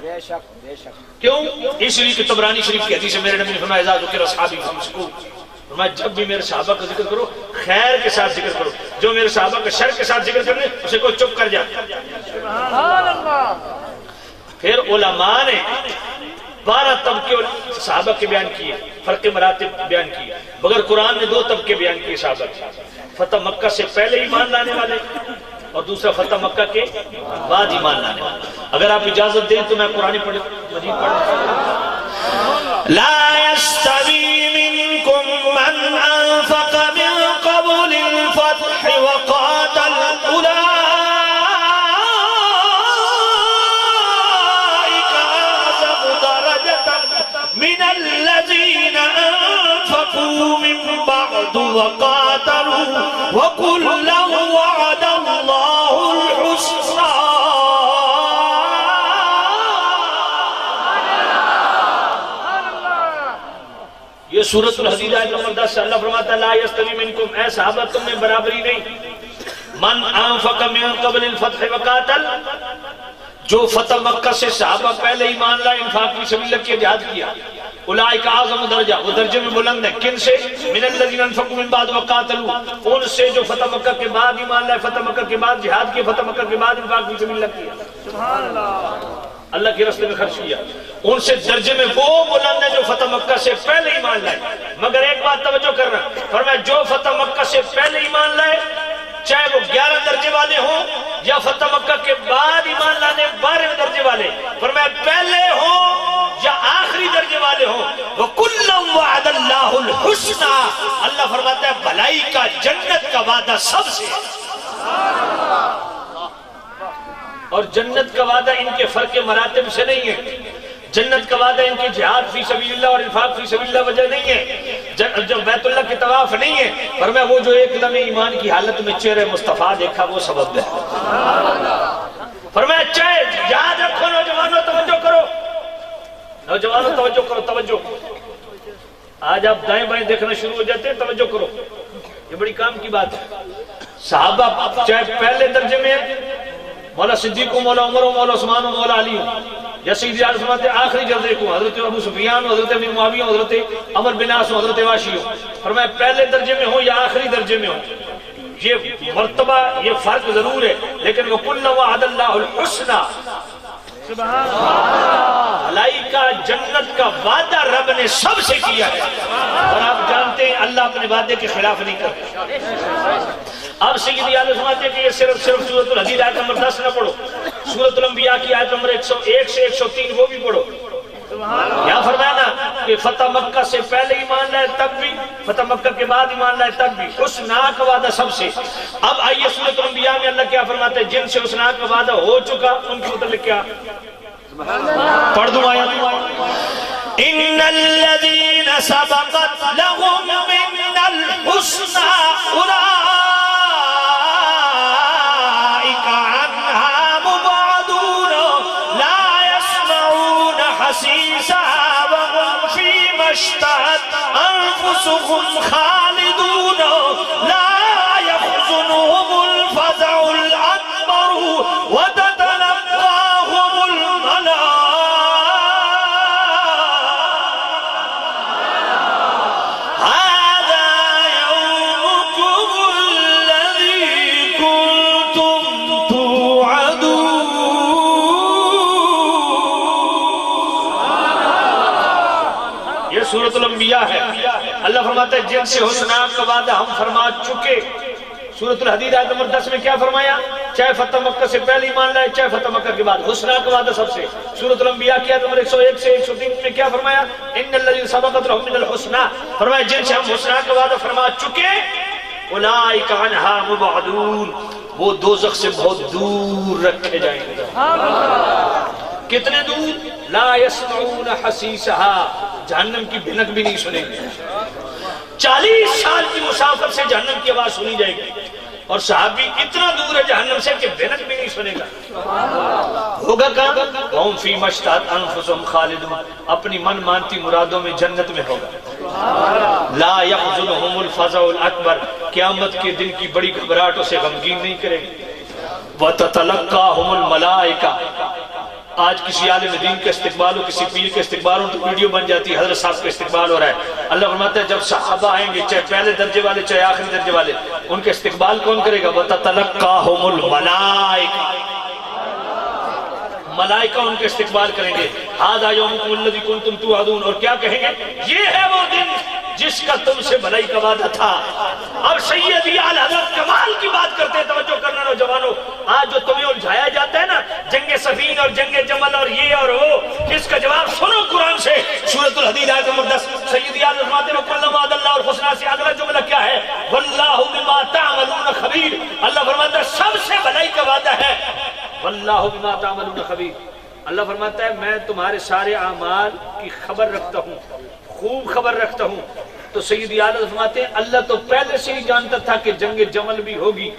S5: بے شک بے شک،
S3: کیوں؟ اس لیے کہ طبرانی شریف کی حدیث ہے، میرے نبی نے فرمایا اذا ذکر اصحابی فامسکوا، فرمایا جب بھی میرے صحابہ کا ذکر کرو خیر کے ساتھ ذکر کرو، جو میرے صحابہ کا شر کے ساتھ ذکر کرنے اسے کوئی چپ کر جائے۔ پھر علماء نے 12 طبقے صحابہ کے بیان کیے، فرق مراتب بیان کیے، مگر قرآن نے 2 طبقے بیان کیے صحابہ کے، فتح مکہ سے پہلے ایمان لانے والے اور دوسرا فتح مکہ کے بعد ایمان لانے والے۔ اگر آپ اجازت دیں تو میں قرآن مجید پڑھ لا يستوي منكم من انفق من قبل الفتح وقاتل من الذين أنفقوا من بعد وقاتلوا وكلا وعد الله الحسنى۔ یہ سورۃ الحدید آیت نمبر 10 سے اللہ فرماتا ہے لا یستوی منکم، اے صحابہ تم میں برابری نہیں، من انفق من قبل الفتح وقاتل، جو فتح مکہ سے صحابہ پہلے ایمان لائے، انفاق فی سبیل اللہ کیا، جہاد کیا، اولئک اعظم درجہ، وہ درجے میں بلند ہے، کن سے؟ من الذین انفقوا من بعد وقاتلوا، ان سے جو فتح مکہ کے بعد ایمان لائے، فتح مکہ کے بعد جہاد کیا، فتح مکہ کے بعد انفاق فی سبیل اللہ کیا۔ سبحان اللہ۔ اللہ کے راستے میں خرچ کیا. ان سے درجے میں وہ بلند ہے جو فتح مکہ سے پہلے ایمان لائے. مگر ایک بات توجہ کرنا، فرمایا جو فتح مکہ سے پہلے ایمان لائے چاہے وہ 11 درجے والے ہوں یا فتح مکہ کے بعد ایمان لانے 12 درجے والے، فرمایا پہلے ہوں یا آخری درجے والے ہوں، وَكُلًّا وَعَدَ اللَّهُ الْحُسْنَى، اللہ فرماتا ہے بھلائی کا جنت کا وعدہ سب سے. اور جنت کا وعدہ ان کے فرق مراتب سے نہیں ہے. جنت کا وعدہ ان کے جہاد فی سبیل اللہ اور انفاق فی سبیل اللہ وجہ نہیں ہے. جب بیت اللہ کے طواف نہیں ہے، فرمایا وہ جو ایک لمحے ایمان کی حالت میں چہرے مصطفیٰ دیکھا وہ سبب ہے. فرمایا چاہے یاد رکھو نوجوانوں توجہ کرو، نوجوانوں توجہ کرو، توجہ. آج آپ دائیں بائیں دیکھنا شروع ہو جاتے ہیں، توجہ کرو، یہ بڑی کام کی بات ہے. صحابہ چاہے پہلے درجے میں مولا صدیق ہوں، مولا عمر ہوں، مولا عثمان ہوں، مولا علی ہوں، یا سیدی علیہ السلام آخری درجے کو حضرت ابو سفیان ہوں، حضرت امیر معاویہ ہوں، حضرت عمر بن عاص ہوں، حضرت واشی ہوں، فرمایا پہلے درجے میں ہوں یا آخری درجے میں ہوں، یہ مرتبہ یہ فرق ضرور ہے، لیکن وَكُلًّا وَعَدَ اللَّهُ الْحُسْنَى، بھلائی کا جنت کا وعدہ رب نے سب سے کیا ہے. اور آپ جانتے ہیں اللہ اپنے وعدے کے خلاف نہیں کرتا. اب سیدی علیہ فرماتے ہیں کہ یہ صرف سورۃ الحدید آیت نمبر 10 نہ پڑھو، سورۃ الانبیاء کی آیت نمبر 101 سے 103 وہ بھی پڑھو. یہاں فرمایا نا کہ فتح مکہ سے پہلے ایمان لائے تب بھی، فتح مکہ کے بعد ایمان لائے تب بھی، حسنا کا وعدہ سب سے. اب آئیے سورۃ الانبیاء میں اللہ کیا فرماتے ہیں، جن سے حسنا کا وعدہ ہو چکا ان کے متعلق کیا پڑھ دوں آیت. ان الذين سبقت لهم من الحسنى اولئك عنها مبعدون لا يسمعون حسيسها وهم فيما اشتهت انفسهم خالدون لا يحزنهم الفزع الاكبر وتتلقاهم هذا يومكم الذي كنتم توعدون. یہ سورۃ الانبیاء ہے. اللہ فرماتا ہے جن سے حسنا کا وعدہ ہم فرما چکے. سورۃ الحدید آیت نمبر 10 میں کیا فرمایا، چاہے فتح مکہ سے پہلے ایمان لائے چاہے فتح مکہ کے بعد، حسنا کا وعدہ سب سے. سورۃ الانبیاء کی آیت نمبر 101 سے 103 میں کیا فرمایا، ان الذین سبقت لهم من الحسنى، فرمایا جن سے ہم حسنا کا وعدہ فرما چکے اولئک عنہا مبعدون، وہ دوزخ سے بہت دور رکھے جائیں گے. کتنے دور؟ لا يسمعون حسیسها، جہنم کی بھنک بھی نہیں سنیں گے. 40 سال کی مسافت سے جہنم کی آواز سنی جائے گی، اور صحابی اتنا دور ہے جہنم سے کہ بھنک بھی نہیں سنے گا. ہوگا کہاں؟ وَهُمْ فِيمَا اشْتَهَتْ أَنفُسُهُمْ خَالِدُونَ، اپنی من مانتی مرادوں میں جنت میں ہوگا. لا يحزنهم الفزع الاکبر، قیامت کے دن کی بڑی گھبراہٹوں سے غمگین نہیں کرے. وَتَتَلَقَّاهُمُ الْمَلَائِكَةُ، آج کسی عالم دین کا استقبال ہو، کسی پیر کا استقبال ہو تو ویڈیو بن جاتی ہے حضرت صاحب کا استقبال ہو رہا ہے. اللہ فرماتا ہے جب صحابہ آئیں گے چاہے پہلے درجے والے چاہے آخری درجے والے، ان کے استقبال کون کرے گا؟ وَتَتَلَقَّاهُمُ الْمَلَائِكَةُ، ملائکہ ان کے استقبال کریں گے. هَذَا يَوْمُكُمُ الَّذِي كُنْتُمْ تُوعَدُونَ، اور کیا کہیں گے؟ یہ ہے وہ دن جس کا تم سے بھلائی کا وعدہ تھا. اب سیدی اعلی حضرت کمال کی بات کرتے ہیں، توجہ کرنا نوجوانوں. آج جو تمہیں الجھایا جاتا ہے نا جنگ صفین اور جنگ جمل اور یہ اور وہ، اس کا جواب سنو قرآن سے. سورۃ الحدید آیت نمبر 10 سیدی اعلی حضرت وَكُلًّا وَعَدَ اللَّهُ الْحُسْنَى سے اگلا جملہ کیا ہے؟ وَاللَّهُ بِمَا تَعْمَلُونَ خَبِيرٌ، اللہ فرماتا ہے سب سے بھلائی کا وعدہ ہے. وَاللَّهُ بِمَا تَعْمَلُونَ خَبِيرٌ، اللہ فرماتا ہے میں تمہارے سارے اعمال کی خبر رکھتا ہوں، خوب خبر رکھتا ہوں. تو سیدی اعلیٰ فرماتے ہیں اللہ تو پہلے سے ہی جانتا تھا کہ جنگ جمل بھی ہوگی،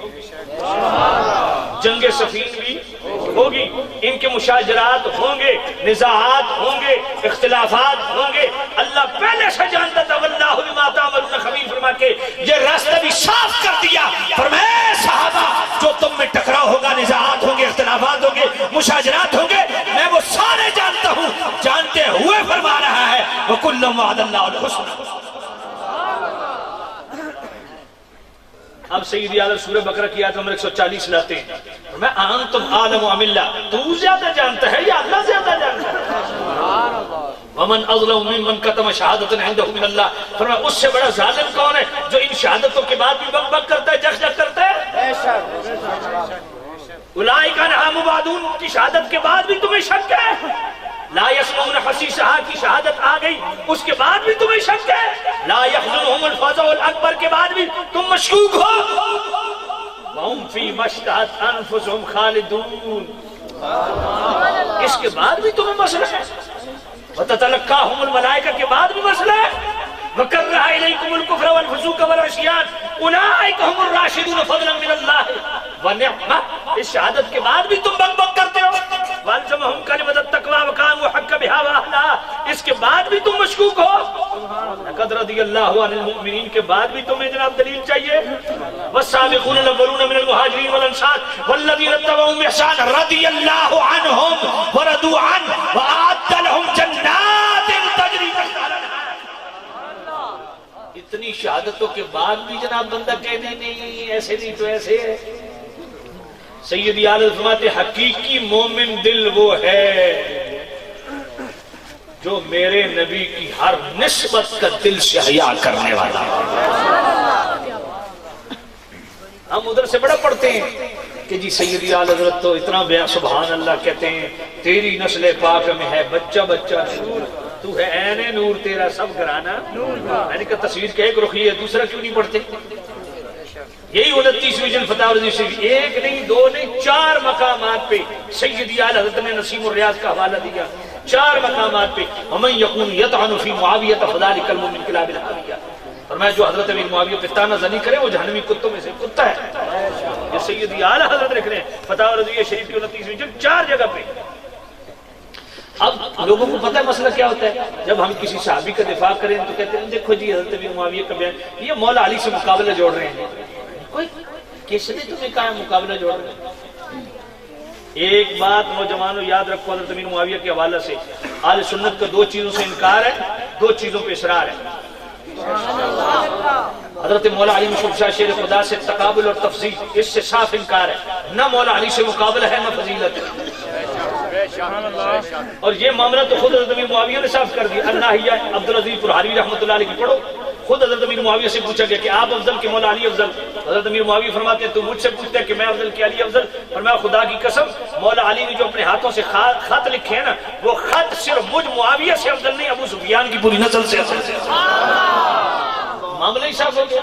S3: جنگ سفین بھی ہوگی، ان کے مشاجرات ہوں گے، نزاعات ہوں گے، اختلافات ہوں گے. اللہ پہلے سے جانتا تھا. واللہ بما تعملون خبیر فرما کے یہ راستہ بھی صاف کر دیا. فرمائے صحابہ جو تم میں ٹکراؤ ہوگا، نزاعات ہوں گے، اختلافات ہوں گے، مشاجرات ہوں گے، میں وہ سارے جانتا ہوں. جانتے ہوئے فرما رہا ہے وَكُلًّا وَعَدَ اللَّهُ الْحُسْنَى. اب سیدی اعلیٰ سورہ بقرہ کی آیت نمبر 140 لاتے ہیں، میں انتم عالم ام اللہ، تو زیادہ جانتا ہے یا اللہ زیادہ جانتا ہے؟ ومن اظلم ممن کتم شہادۃ عنده من اللہ، فرمایا اس سے بڑا ظالم کون ہے جو ان شہادتوں کے بعد بھی بک بک کرتا ہے، جخ جخ کرتا ہے؟ اولئک عنہا مبعدون کی شہادت کے بعد بھی تمہیں شک ہے؟ لا یسمعون حسیسہا کی شہادت آ گئی اس کے بعد بھی تمہیں شک ہے؟ لا یحزنہم الفزع الاکبر کے بعد بھی تم مشکوک ہو؟ وہم فی ما اشتہت انفسہم خالدون، اس کے بعد بھی تمہیں مسئلہ ہے؟ وتتلقاہم الملائکہ کے بعد بھی مسئلہ ہے؟ وکرہ الیکم الکفر والفسوق والعصیان اولئک ہم الراشدون فضلا من اللہ ونعمہ، اس شہادت کے بعد بھی تم بک بک کرتے ہو؟ والزمہم کلمۃ التقوی وکانوا حق بہا واہلھا، اس کے بعد بھی تم مشکوک ہو؟ لقد رضی اللہ عن المؤمنین کے بعد بھی تمہیں جناب دلیل چاہیے؟ والسابقون الاولون من المہاجرین والانصار والذین اتبعوہم بإحسان رضی اللہ عنہم ورضوا عنہ وأعد لهم جنات تجری تحتہا الانہار۔ اتنی شہادتوں کے بعد بھی جناب بندہ کہنے نہیں ایسے نہیں تو ایسے ہے۔ سیدی اعلیٰ فرماتے حقیقی مومن دل وہ ہے جو میرے نبی کی ہر نسبت کا دل سے حیا کرنے والا۔ ہم ادھر سے بڑا پڑھتے ہیں کہ جی سیدی اعلیٰ حضرت تو اتنا بیان سبحان اللہ کہتے ہیں، تیری نسل پاک میں ہے بچہ بچہ نور، تو ہے عین نور تیرا سب گھرانہ نور۔ میں نے کہا تصویر کا ایک رخی ہے دوسرا کیوں نہیں پڑھتے؟ یہی 29ویں جلد فتاوی الرضویہ شریف ایک نہیں دو نہیں 4 مقامات پہ سیدی اعلیٰ حضرت نے نسیم الریاض کا حوالہ دیا، 4 مقامات پہ ومن یکون یطعن فی معاویہ فذلک المؤمن من کلاب الحاویہ، فرمایا جو حضرت امیر معاویہ پہ طعنہ زنی کرے وہ جہنمی کتوں میں سے کتا ہے۔ یہ سیدی اعلیٰ حضرت لکھ رہے ہیں فتاوی الرضویہ شریف کی 29ویں جلد 4 جگہ پہ۔ اب لوگوں کو پتہ ہے مسئلہ کیا ہوتا ہے؟ جب ہم کسی صحابی کا دفاع کریں تو کہتے ہیں دیکھو جی حضرت امیر معاویہ کا بیان، یہ مولا علی سے مقابلہ جوڑ رہے ہیں۔ کوئی کس نے تمہیں کہا مقابلہ جوڑ رہے ہیں؟ ایک بات نوجوانوں یاد رکھو حضرت امیر معاویہ کے حوالے سے، اہل سنت کا 2 چیزوں سے انکار ہے، 2 چیزوں پہ اصرار ہے۔ حضرت مولا علی مشہور شاہ شیر خدا سے تقابل اور تفضیل، اس سے صاف انکار ہے، نہ مولا علی سے مقابلہ ہے نہ فضیلت ہے۔ اور یہ معاملہ تو خود حضرت امیر معاویہ نے صاف کر دیا۔ اللہ عبدالعزیز پرہاری رحمۃ اللہ علیہ کی پڑھو، خود حضرت امیر معاویہ سے پوچھا گیا کہ آپ افضل کہ مولا علی افضل؟ حضرت امیر معاویہ فرماتے ہیں تو مجھ سے پوچھتے ہیں کہ میں افضل کہ علی افضل؟ فرمایا خدا کی قسم مولا علی نے جو اپنے ہاتھوں سے خط لکھے ہیں نا، وہ خط صرف مجھ معاویہ سے افضل نہیں، ابو سفیان کی پوری نسل سے افضل ہے۔ معاملہ ہی صاف ہو گیا۔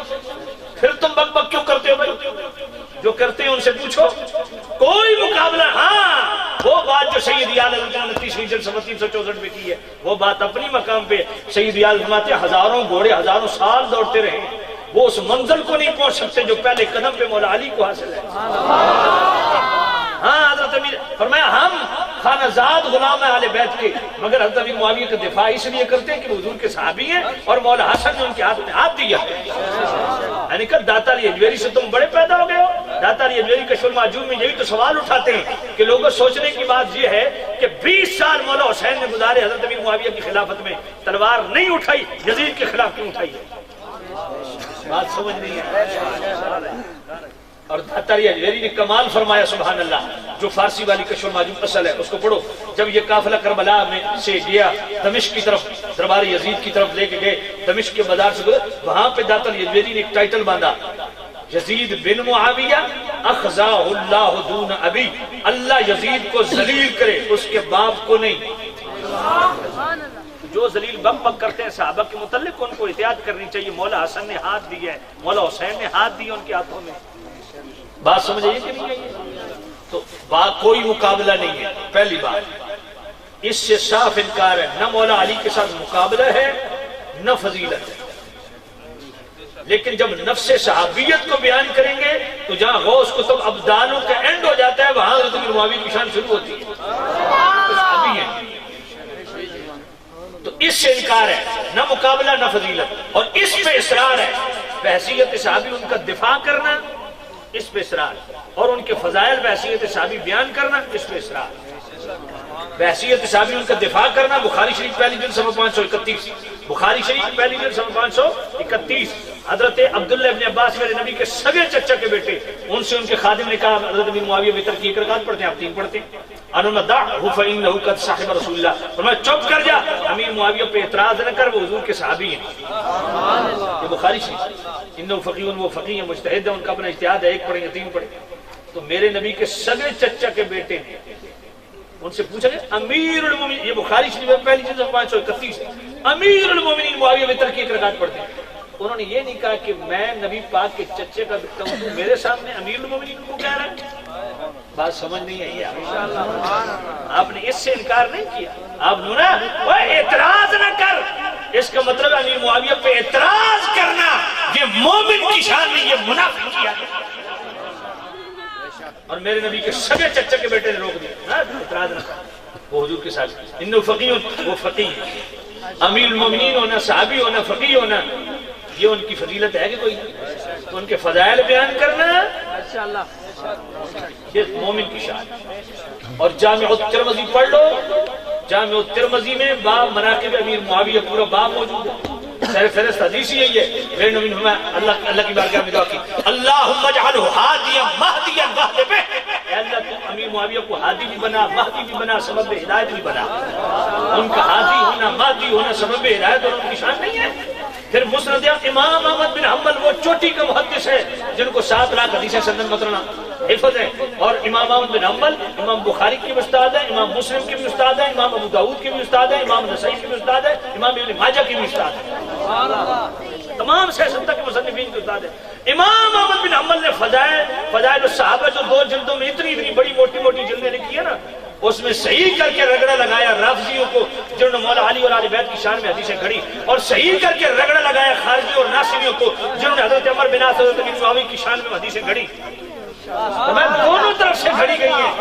S3: پھر تم بک بک کیوں کرتے ہو بھائی؟ جو کرتے ہیں ان سے پوچھو، کوئی مقابلہ۔ ہاں وہ بات جو سیدی اعلیٰ حضرت نے 29ویں جلد صفحہ 364 میں کی ہے، وہ بات اپنی مقام پہ سیدی اعلیٰ فرماتے ہیں ہزاروں گھوڑے ہزاروں سال دوڑتے رہے، وہ اس منزل کو نہیں پہنچ سکتے جو پہلے قدم پہ مولا علی کو حاصل ہے۔ ہاں حضرت امیر فرمایا ہم خانہ زاد غلام اہل بیت کے، مگر حضرت امیر معاویہ کا دفاع اس لیے کرتے ہیں کہ وہ حضور کے صحابی ہیں اور مولا حسن نے ان کے ہاتھ میں ہاتھ دیا۔ یعنی کہ داتا علی اجویری سے تم بڑے پیدا ہو گئے ہو۔ داتا علی اجویری کشف المعجون میں یہی تو سوال اٹھاتے ہیں کہ لوگوں سوچنے کی بات یہ ہے کہ 20 سال مولا حسین نے گزارے حضرت امیر معاویہ کی خلافت میں، تلوار نہیں اٹھائی، یزید کے خلاف کیوں اٹھائی ہے؟ بات سمجھ نہیں ہے۔ اور داتا علی اجویری نے کمال فرمایا سبحان اللہ، جو فارسی والی کشف المعجون اصل ہے اس کو پڑھو۔ جب یہ قافلہ کربلا میں سے گیا دمشق کی طرف، دربار یزید کی طرف لے کے گئے، دمشق کے بازار سے گزرے، وہاں پہ داتا علی اجویری نے ایک ٹائٹل باندھا، یزید بن معاویہ اخزاہ اللہ دون ابی، اللہ یزید کو ذلیل کرے اس کے باپ کو نہیں۔ جو ذلیل بک بک کرتے ہیں صحابہ کے متعلق ان کو احتیاط کرنی چاہیے۔ مولا حسن نے ہاتھ دیا ہے، مولا حسین نے ہاتھ دیے ان کے ہاتھوں میں۔ بات سمجھئے کہ نہیں ہے؟ تو کوئی مقابلہ نہیں ہے۔ پہلی بات اس سے صاف انکار ہے، نہ مولا علی کے ساتھ مقابلہ ہے نہ فضیلت ہے۔ لیکن جب نفس صحابیت کو بیان کریں گے تو جہاں غوث کتب ابدالوں کا اینڈ ہو جاتا ہے وہاں حضرت امیر معاویہ کی شان شروع ہوتی ہے۔ صحابی ہیں تو اس سے انکار ہے، نہ مقابلہ نہ فضیلت، اور اس پہ اصرار ہے۔ بحیثیت صحابی ان کا دفاع کرنا، اس پہ اصرار، اور ان کے فضائل بحیثیت صحابی بیان کرنا، اس پہ اصرار۔ بحیثیت صحابی ان کا دفاع کرنا، بخاری شریف پہلی جلد صفحہ 531، بخاری شریف پہلی جلد صفحہ 531 حضرت عبداللہ ابن عباس میرے نبی کے سگے چچا کے بیٹے، ان سے ان کے خادم نے کہا حضرت امیر معاویہ وتر کی 1 رکعت پڑھتے ہیں، آپ 3 پڑھتے ہیں۔ انہوں دعہ فإنہ قد صاحب رسول اللہ، فرمایا چپ کر جا، امیر معاویہ پہ اعتراض نہ کر، وہ حضور کے صحابی ہیں۔ یہ بخاری شریف، انہ فقیہ، وہ فقیہ ہیں، مجتہد ہیں، ان کا اپنا اجتہاد ہے، 1 پڑھیں یا 3 پڑھیں۔ تو میرے نبی کے سگے چچا کے بیٹے ہیں، ان سے پوچھا گیا امیر المومنین، یہ بخاری شریف پہلی جلد 531 ہے، امیر المومنین معاویہ وتر کی 1 رکعت پڑھتے ہیں۔ انہوں نے یہ نہیں کہا کہ میں نبی پاک کے چچے کا بیٹا ہوں، تو میرے سامنے امیر المومنین کو کہہ رہا ہے؟ بات سمجھ نہیں آئی آپ نے اس سے انکار نہیں کیا، آپ نے نا وہ اعتراض نہ کر، اس کا مطلب امیر معاویہ پہ اعتراض کرنا یہ مومن کی شان نہیں، یہ منافق کی عادت ہے۔ اور میرے نبی کے سگے چچا کے بیٹے نے روک دیا، اعتراض نہ کر، وہ حضور کے ساتھ انہو فقیہ، وہ فقیہ، امیر المومنین ہونا، صحابی ہونا، فقیہ ہونا، یہ ان کی فضیلت ہے کہ کوئی نہیں؟ تو ان کے فضائل بیان کرنا یہ مومن کی شان۔ اور جامع الترمذی پڑھ لو، جامع الترمذی میں باب مناقب امیر معاویہ پورا باب موجود ہے، سر فہرست حدیث ہی ہے۔ میرے نبی نے اللہ کی بارگاہ میں دعا کی، اللہم اجعلہ ہادیا مہدیا واہد بہ، اے اللہ تو امیر معاویہ کو ہادی بھی بنا، مہدی بھی بنا، سبب ہدایت بھی بنا۔ ان کا ہادی ہونا، مہدی ہونا، سبب ہدایت اور ان کی شان نہیں ہے۔ پھر مسند امام احمد بن حنبل وہ چوٹی کا محدث ہے جن کو 7 لاکھ حدیثیں سند مترنا حفظ ہے، اور امام احمد بن حنبل امام بخاری کی بھی استاد ہے، امام مسلم کی بھی استاد ہے، امام ابو داؤد کی بھی استاد ہے، امام نسائی کی بھی استاد ہے، امام ابن ماجہ کی بھی استاد ہے، تمام 670 کے مصنفین کے استاد ہے۔ امام احمد بن حنبل نے فضائل الصحابہ جو 2 جلدوں میں اتنی بڑی موٹی موٹی جلدیں لکھی ہے نا، اس میں صحیح کر کے رگڑا لگایا رافضیوں کو جنہوں نے مولا علی اور آل بیت کی شان میں حدیثیں گھڑی، اور صحیح کر کے رگڑا لگایا خارجی اور ناصریوں کو جنہوں نے حضرت عمر بن عاص حضرت امیر معاویہ کی شان میں حدیثیں گھڑی۔ میں دونوں طرف سے گھڑی گئی ہیں،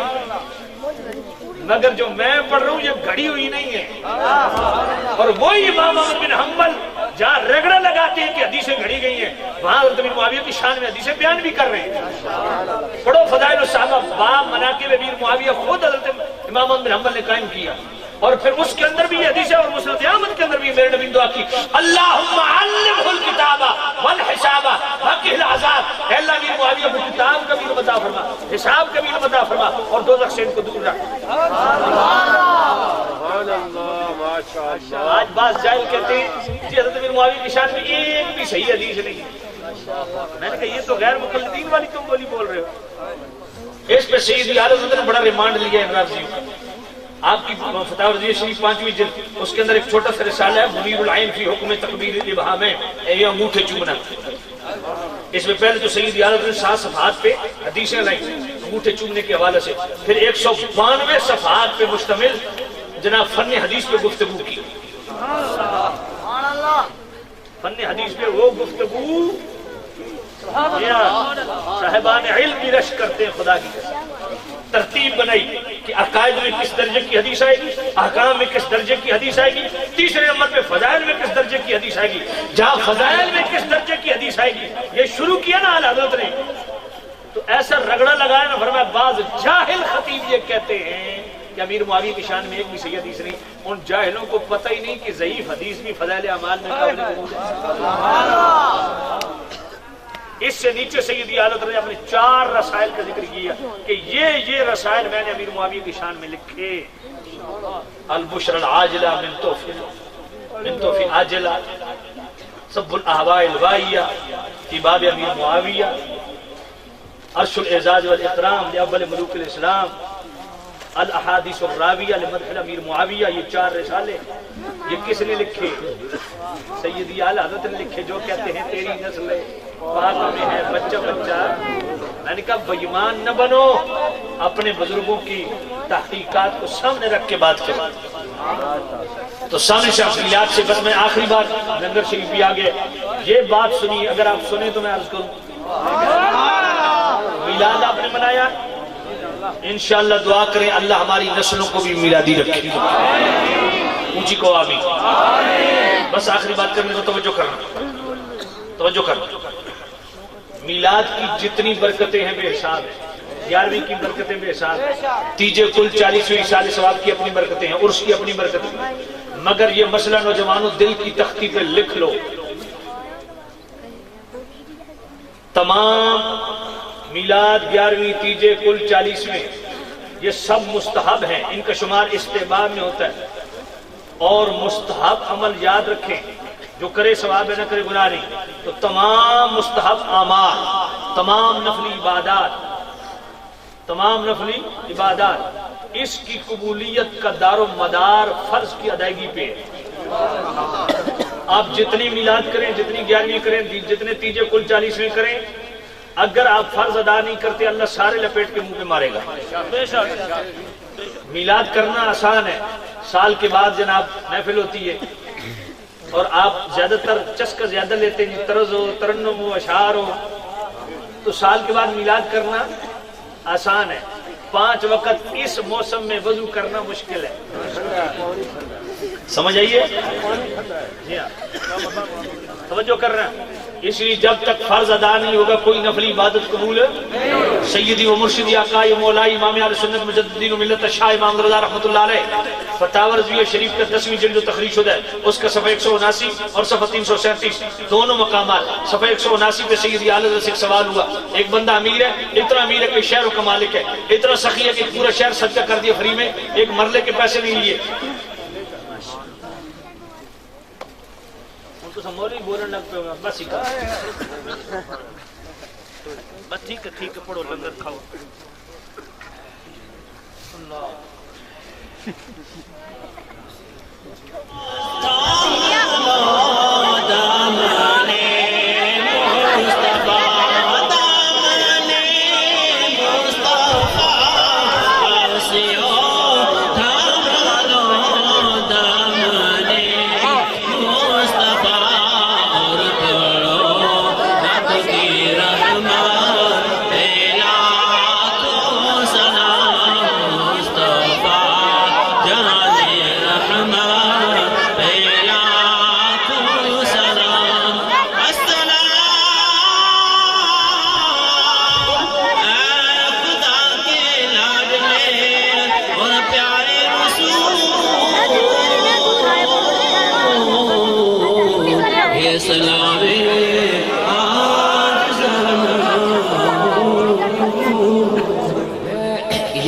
S3: مگر جو میں پڑھ رہا ہوں یہ گھڑی ہوئی نہیں ہے۔ اور وہی امام احمد بن حنبل جہاں رگڑا لگاتے ہیں کہ حدیثیں گھڑی گئی ہیں، وہاں حضرت امیر معاویہ کی شان میں حدیثیں بیان بھی کر رہے ہیں۔ پڑھو فضائل الصحابہ باب مناقب امیر معاویہ، خود حضرت امام احمد بن حنبل نے قائم کیا، اور پھر اس کے اندر بھی یہ حدیث ہے، اور مسند احمد کے اندر بھی میرے نبی نے دعا کی، اللہم علمہ الکتاب والحساب وقہ العذاب، اے اللہ امیر معاویہ کو کتاب کا بھی علم عطا فرما، حساب کا بھی علم عطا فرما، اور دوزخ سے ان کو دور رکھ۔ آج بعض جاہل کہتے ہیں جی حضرت امیر معاویہ کی شان میں ایک بھی صحیح حدیث نہیں ہے۔ میں نے کہا یہ تو غیر مقلدین والی تم بولی بول رہے ہو۔ اس پہ سید اعلیٰ حضرت نے بڑا ریمانڈ لیا ہے رافضیوں کا۔ آپ کی فتح رضویہ شریف 5ویں جلد، اس کے اندر ایک چھوٹا سا رسالہ ہے منیر العین فی حکم تقبیر الابہام، یہ انگوٹھے چومنا۔ اس میں پہلے تو سید اعلیٰ حضرت نے 7 صفحات پہ حدیثیں لائیں انگوٹھے چومنے کے حوالے سے، پھر 192 صفحات پہ مشتمل جناب فن حدیث پہ گفتگو کی۔ فن حدیث پہ وہ گفتگو صاحبان علم بھی رشک کرتے ہیں، خدا کی ترتیب بنائی کہ عقائد میں کس درجے کی حدیث آئے گی، احکام میں کس درجے کی حدیث آئے گی، تیسرے نمبر پہ فضائل میں کس درجے کی حدیث آئے گی، جہاں فضائل میں کس درجے کی حدیث آئے گی یہ شروع کیا نا اعلیٰ حضرت نے، تو ایسا رگڑا لگایا نا، فرمایا بعض جاہل خطیب یہ کہتے ہیں کہ امیر معاویہ کی شان میں ایک بھی صحیح حدیث نہیں، ان جاہلوں کو پتہ ہی نہیں کہ ضعیف حدیث بھی فضائل اعمال میں قابل قبول ہے۔ اس سے نیچے سیدی اعلیٰ حضرت نے اپنے 4 رسائل کا ذکر کیا کہ یہ رسائل میں نے امیر معاویہ کی شان میں لکھے، البشر العاجلہ من توفی عاجلہ، سب الاحواء الوائیہ فی باب امیر معاویہ، عرش الاعزاز والاکرام لاول ملوک الاسلام، الاحادیث الراویہ لمدح امیر معاویہ، یہ 4 رسالے یہ کس نے لکھے؟ سیدی اعلیٰ حضرت نے لکھے، جو کہتے ہیں تیری نسل پاک میں ہے بچہ بچہ۔ میں نے کہا بے ایمان نہ بنو، اپنے بزرگوں کی تحقیقات کو سامنے رکھ کے بات کرو۔ تو سامنے شخصیات سے بس میں آخری بار لنگر شریف بھی آگے یہ بات سنی، اگر آپ سنیں تو میں عرض کروں، میلاد آپ نے منایا، انشاءاللہ دعا کریں اللہ ہماری نسلوں کو بھی میلادی رکھے، اونچی کو آمین۔ بس آخری بات کرنے کو توجہ کرنا، میلاد کی جتنی برکتیں ہیں بے حساب ہیں، 11ویں کی برکتیں بے حساب ہیں، تیجے کل 40ویں سال ثواب کی اپنی برکتیں ہیں، عرس کی اپنی برکتیں ہیں، مگر یہ مسئلہ نوجوانوں دل کی تختی پہ لکھ لو، تمام میلاد 11ویں تیجے کل 40ویں یہ سب مستحب ہیں، ان کا شمار استحباب میں ہوتا ہے، اور مستحب عمل یاد رکھیں، جو کرے ثواب ہے نہ کرے گناہ نہیں، تو تمام مستحب اعمال، تمام نفلی عبادات اس کی قبولیت کا دار و مدار فرض کی ادائیگی پہ ہے۔ آپ جتنی میلاد کریں، جتنی 11ویں کریں، جتنے تیجے کل 40ویں کریں، اگر آپ فرض ادا نہیں کرتے اللہ سارے لپیٹ کے منہ پہ مارے گا۔ میلاد کرنا آسان ہے، سال کے بعد جناب محفل ہوتی ہے اور آپ زیادہ تر چسکا زیادہ لیتے ہیں، طرز ہو، ترنم ہو، اشعار ہو، تو سال کے بعد میلاد کرنا آسان ہے۔ 5 وقت اس موسم میں وضو کرنا مشکل ہے، سمجھ آئیے؟ جی ہاں، توجہ کر رہے ہیں۔ اس لیے جب تک فرض ادا نہیں ہوگا کوئی نفلی عبادت قبول ہے۔ سیدی و مرشدی آقای مولائی امام اہل سنت مجددین و ملت شاہ امام رضا رحمۃ اللہ علیہ فتاوی رضویہ شریف کا 10ویں جلد جو تخریج شدہ ہے، اس کا صفحہ 179 اور صفحہ 337 دونوں مقامات۔ صفحہ 179 پہ سیدی اعلی حضرت سے ایک سوال ہوا، ایک بندہ امیر ہے، اتنا امیر ہے کہ شہروں کا مالک ہے، اتنا سخی ہے کہ پورا شہر صدقہ کر دیا فری میں، ایک مرلے کے پیسے نہیں لیے۔ مولوی بولنے لگ پہ بس ہی کہا، بس ٹھیک ہے پڑھو، لنگر کھاؤ۔ اللہ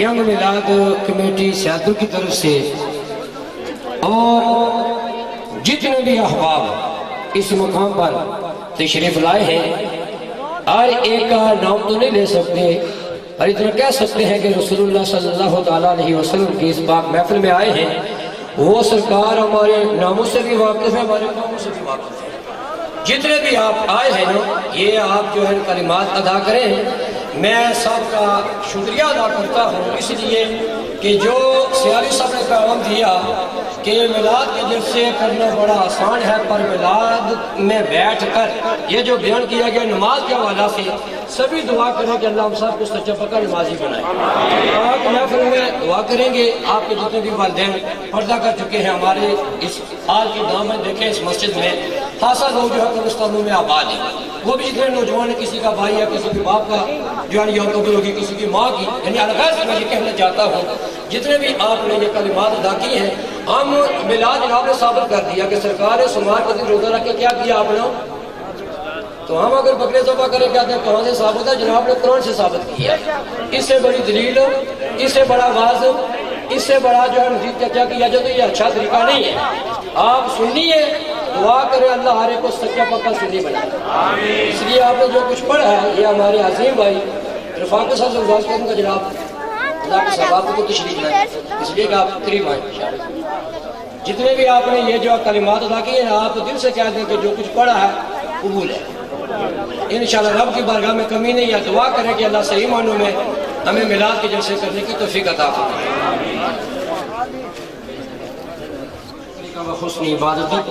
S6: ینگ میلاد کمیٹی سیادوں کی طرف سے اور جتنے بھی احباب اس مقام پر تشریف لائے ہیں، ہر ایک کا نام تو نہیں لے سکتے، اور اتنا کہہ سکتے ہیں کہ رسول اللہ صلی اللہ علیہ وسلم کی اس پاک محفل میں آئے ہیں، وہ سرکار ہمارے ناموں سے بھی واقف ہے، ہمارے کاموں سے بھی واقف ہے۔ جتنے بھی آپ آئے ہیں نا، یہ آپ جو ہے کلمات ادا کریں، میں سب کا شکریہ ادا کرتا ہوں، اس لیے کہ جو سیالی صاحب نے پیغام دیا کہ میلاد کے جلسے کرنا بڑا آسان ہے، پر میلاد میں بیٹھ کر یہ جو بیان کیا گیا نماز کے حوالہ سے، سبھی دعا کریں کہ اللہ ہم سب کو سچا پکا نمازی بنائے۔ آپ محفل میں دعا کریں گے، آپ کے جتنے بھی والدین پردہ کر چکے ہیں، ہمارے اس حال کی دامن دیکھیں اس مسجد میں خاصا لوگ جو ہے قبرستانوں میں آباد ہیں، وہ بھی جتنے نوجوان ہیں، کسی کا بھائی یا کسی کے باپ کا جو ہے یوم قبر ہوگی، کسی کی ماں کی، یعنی الغرض میں یہ کہنا چاہتا ہوں جتنے بھی آپ نے یہ کلمات ادا کی ہیں، ہم میلاد جناب نے ثابت کر دیا کہ سرکار سمار کا دن روزہ رکھ کے کیا کیا آپ نے، تو ہم اگر بکرے ذبح کریں کہتے ہیں کہاں سے ثابت ہے؟ جناب نے قرآن سے ثابت کیا۔ اس سے بڑی دلیل، اس سے بڑا واضح، اس سے بڑا جو ہے مزید کیا کیا جائے، تو یہ اچھا طریقہ نہیں ہے۔ آپ سنیے، دعا کریں اللہ ہر ایک کو سچا پکا سنی بنائے۔ اس لیے آپ نے جو کچھ پڑھا ہے، یہ ہمارے عظیم بھائی رفاق صاحب سے گزارش کروں گا جناب اللہ کے صحابہ کو تشریف لائیں، اس لیے کہ آپ قریب آئیں انشاءاللہ۔ جتنے بھی آپ نے یہ جو کلمات ادا کیے ہیں، آپ دل سے کہہ دیں کہ جو کچھ پڑھا ہے قبول ہے، انشاءاللہ رب کی بارگاہ میں کمی نہیں ہے۔ دعا کریں کہ اللہ صحیح معنوں میں ہمیں میلاد کے جلسے کرنے کی توفیق عطا فرمائے۔ وحسن عبادتك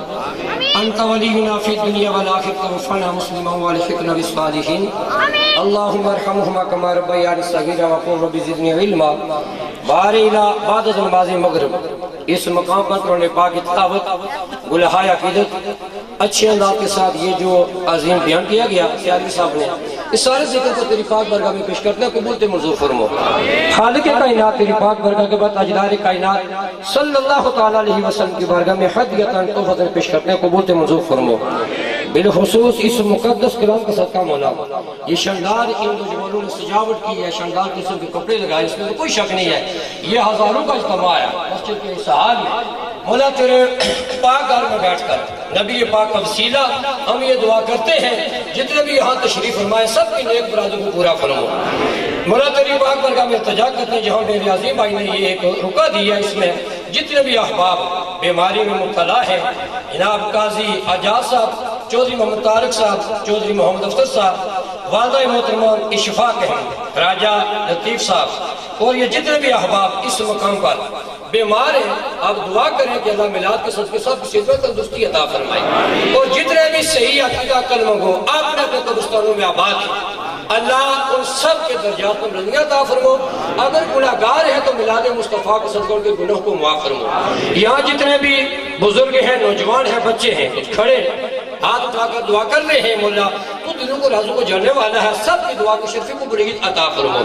S6: انت ولينا في الدنيا والاخره توفنا مسلما والحقنا بالصالحين اللهم ارحمهما كما ربياني صغيرا وقل رب زدني علما۔ بعد نماز مغرب اس مقام پر قرآن پاک کی تلاوت گلہائے عقیدت اچھے انداز کے ساتھ یہ جو عظیم بیان کیا گیا سیادی صاحب نے، اس سارے ذکر کو تیری پاک برگاہ میں پیش کرتے ہیں، قبول تے منظور فرمو۔ خالق کائنات تیری پاک برگاہ کے بعد تاجدار کائنات صلی اللہ تعالیٰ علیہ وسلم کی بارگاہ میں حدیتاً تحفۃ پیش کرتے ہیں، قبول تے منظور فرمو۔ بالخصوص اس مقدس کلام کا صدقہ مولا، یہ شاندار ان نوجوانوں نے سجاوٹ کی ہے، شاندار قسم کے کپڑے لگائے، اس میں تو کوئی شک نہیں ہے یہ ہزاروں کا اجتماع ہے مسجد کے اس حال میں۔ مولا تیرے پاک گھر میں بیٹھ کر نبی پاک کا وسیلہ ہم یہ دعا کرتے ہیں جتنے بھی یہاں تشریف فرمائے سب کی نیک مرادوں کو پورا فرمو۔ مولا تیری پاک برگاہ میں التجا کرتے ہیں جہاں میرے عظیم بھائی نے یہ ایک رکا دیا، اس میں جتنے بھی احباب بیماری میں مبتلا ہے، جناب قاضی اعجاز صاحب، چودھری محمد طارق صاحب، چودھری محمد افسر صاحب، والدہ محترمہ اشفاق احمد، راجہ لطیف صاحب اور یہ جتنے بھی احباب اس مقام پر بیمار ہیں، آپ دعا کریں کہ اللہ میلاد کے صدقے سب کی صحت تندرستی عطا فرمائے، اور جتنے بھی صحیح عقیدہ کلمہ گو اپنے اپنے قبرستانوں میں آباد ہیں، اللہ ان سب کے درجات میں بلندیاں عطا فرمو۔ اگر گناہگار ہیں تو میلاد مصطفیٰ کے صدقے ان کے گناہ کو معاف فرمو۔ یہاں جتنے بھی بزرگ ہیں، نوجوان ہیں، بچے ہیں، کچھ کھڑے ہاتھ اٹھا کر دعا کر رہے ہیں، مولا تو دلوں کو رازوں کو جاننے والا ہے، سب کی دعا کو شرفی کو بڑھیت عطا فرمو۔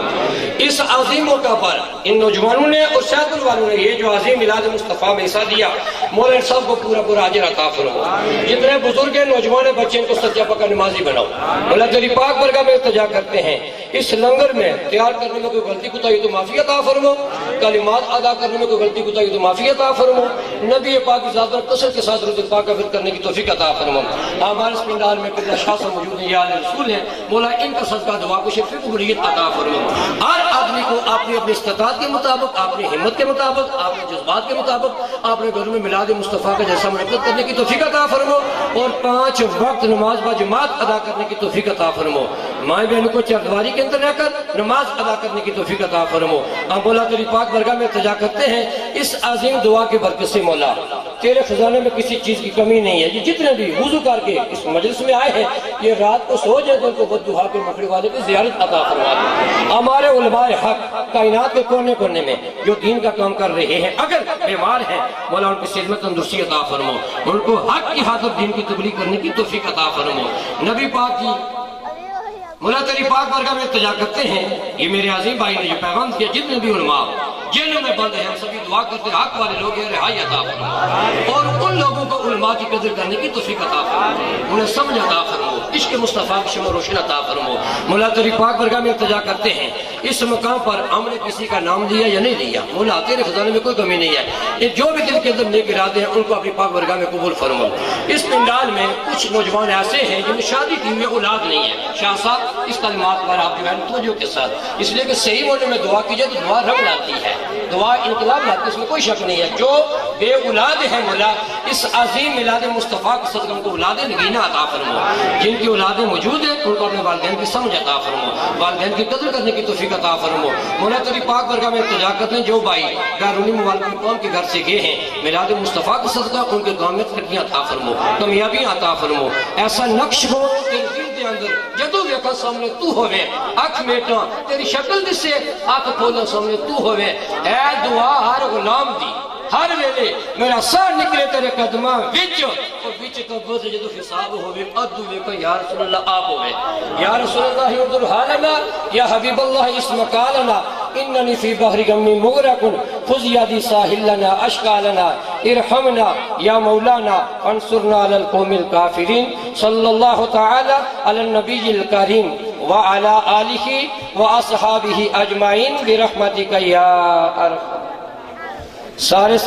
S6: اس عظیم موقع پر ان نوجوانوں نے اور شاہد والوں نے یہ جو عظیم میلاد مصطفیٰ میں حصہ دیا، مولا ان سب کو پورا پورا اجر عطا فرمو۔ جتنے بزرگ ہیں، نوجوان ہیں، بچے ان کو سچا پکا نمازی بناؤ۔ مولا تیری پاک برگاہ میں التجا کرتے ہیں اس لنگر میں تیار کرنے میں کوئی غلطی کوتاہی تو معافی عطا فرمو، کلمات ادا کرنے میں کوئی غلطی کوتاہی تو معافی عطا فرمو، نبی پاک کی ذات پر کثرت کے ساتھ درود پاک کا ذکر کرنے کی توفیق عطا فرمو۔ ہمارے اس پنڈال میں قبلہ شاہ صاحب موجود ہیں، یا رسول ہیں، مولا ان کا صدقہ دعا کو شفیع قبولیت عطا فرمو۔ ہر آدمی کو اپنی اپنی استطاعت کے مطابق، اپنی ہمت کے مطابق، اپنے جذبات کے مطابق اپنے گھروں میں میلاد مصطفیٰ کا جیسا منعقد کرنے کی توفیق عطا فرمو، اور 5 وقت نماز با جماعت ادا کرنے کی توفیق عطا فرمو۔ مائیں بہنوں کو چاردواری کے اندر رہ کر نماز ادا کرنے کی توفیق عطا فرمو۔ ہم مولا تیری پاک برگاہ میں التجا کرتے ہیں اس عظیم دعا کی برکت سے، مولا تیرے خزانے میں کسی چیز کی کمی نہیں ہے۔ یہ جتنے بھی وضو کر کے اس مجلس میں آئے ہیں، یہ رات کو سو جائے تو ان کو بددعا کے مکڑے والے کی زیارت عطا فرما دے۔ ہمارے علماء حق کائنات کے کونے کونے میں جو دین کا کام کر رہے ہیں، اگر بیمار ہیں مولا ان کی صحت میں تندرستی عطا فرمو، ان کو حق کی خاطر دین کی تبلیغ کرنے کی توفیق عطا فرمو۔ نبی پاک کی مولا تیری پاک برگاہ میں التجا کرتے ہیں، یہ میرے عظیم بھائی نے جو پیغام کیا، جتنے بھی علماء جیلوں میں بند ہیں، ہم سبھی دعا کرتے ہیں حق والے لوگ ہیں، رہائی عطا فرمو، اور ان لوگوں کو علماء کی قدر کرنے کی توفیق عطا فرمو، انہیں سمجھ عطا فرمو، عشق مصطفیٰ کی شمع روشن عطا فرمو۔ مولا تیری پاک برگاہ میں التجا کرتے ہیں اس مقام پر ہم نے کسی کا نام لیا یا نہیں لیا، مولا تیرے خزانے میں کوئی کمی نہیں ہے، یہ جو بھی دل کے اندر نیک ارادے ہیں ان کو اپنی پاک برگاہ میں قبول فرمو۔ اس پنڈال میں کچھ نوجوان ایسے ہیں جن میں شادی کی ہوئی اولاد نہیں ہے، شاہ صاحب اس کلمات پر آپ جو ہے توجہ کے ساتھ، اس لیے کہ صحیح معنی میں دعا کیجئے تو دعا رب لاتی ہے، دعا انقلاب لاتی ہے، اس میں کوئی شک نہیں ہے۔ جو بے اولاد ہیں مولا اس عظیم میلاد مصطفیٰ کے صدقے کو اولاد نگینہ عطا فرمو، جن کی اولادیں موجود ہیں ان کو اپنے والدین کی سمجھ عطا فرمو، والدین کی قدر کرنے کی توفیق عطا فرمو۔ مولا تیری پاک برگاہ میں التجا کرتے ہیں جو بھائی بیرونی ممالک قوم کے گھر سے گئے ہیں، میلاد مصطفیٰ کا صدقہ ان کے گاؤں میں ترقیاں عطا فرمو، کامیابیاں عطا فرمو، ایسا نقش ہو تیرے دل کے اندر جدو ویکھا سامنے تو ہوئے، اکھ میٹاں تیری شکل دسے، اکھ کھولا سامنے تو ہوئے، اے دعا ہر غلام دی ہر ویلے میرا سر نکلے تیرے قدماں وچ، اور وچ قبر سے جدو حساب ہوئے ادو ویکھا یا رسول اللہ آپ ہوئے، یا رسول اللہ انظر حالنا، یا حبیب اللہ اسم قالنا، اننی فی بحر غم مغرق خذ یدی ساحل لنا اشقا لنا ارحمنا یا مولانا انصرنا علی القوم الکافرین۔ صلی اللہ تعالی علی النبی الکریم وعلی آلہ واصحابہ اجمعین برحمتک یا ارحم۔ سارے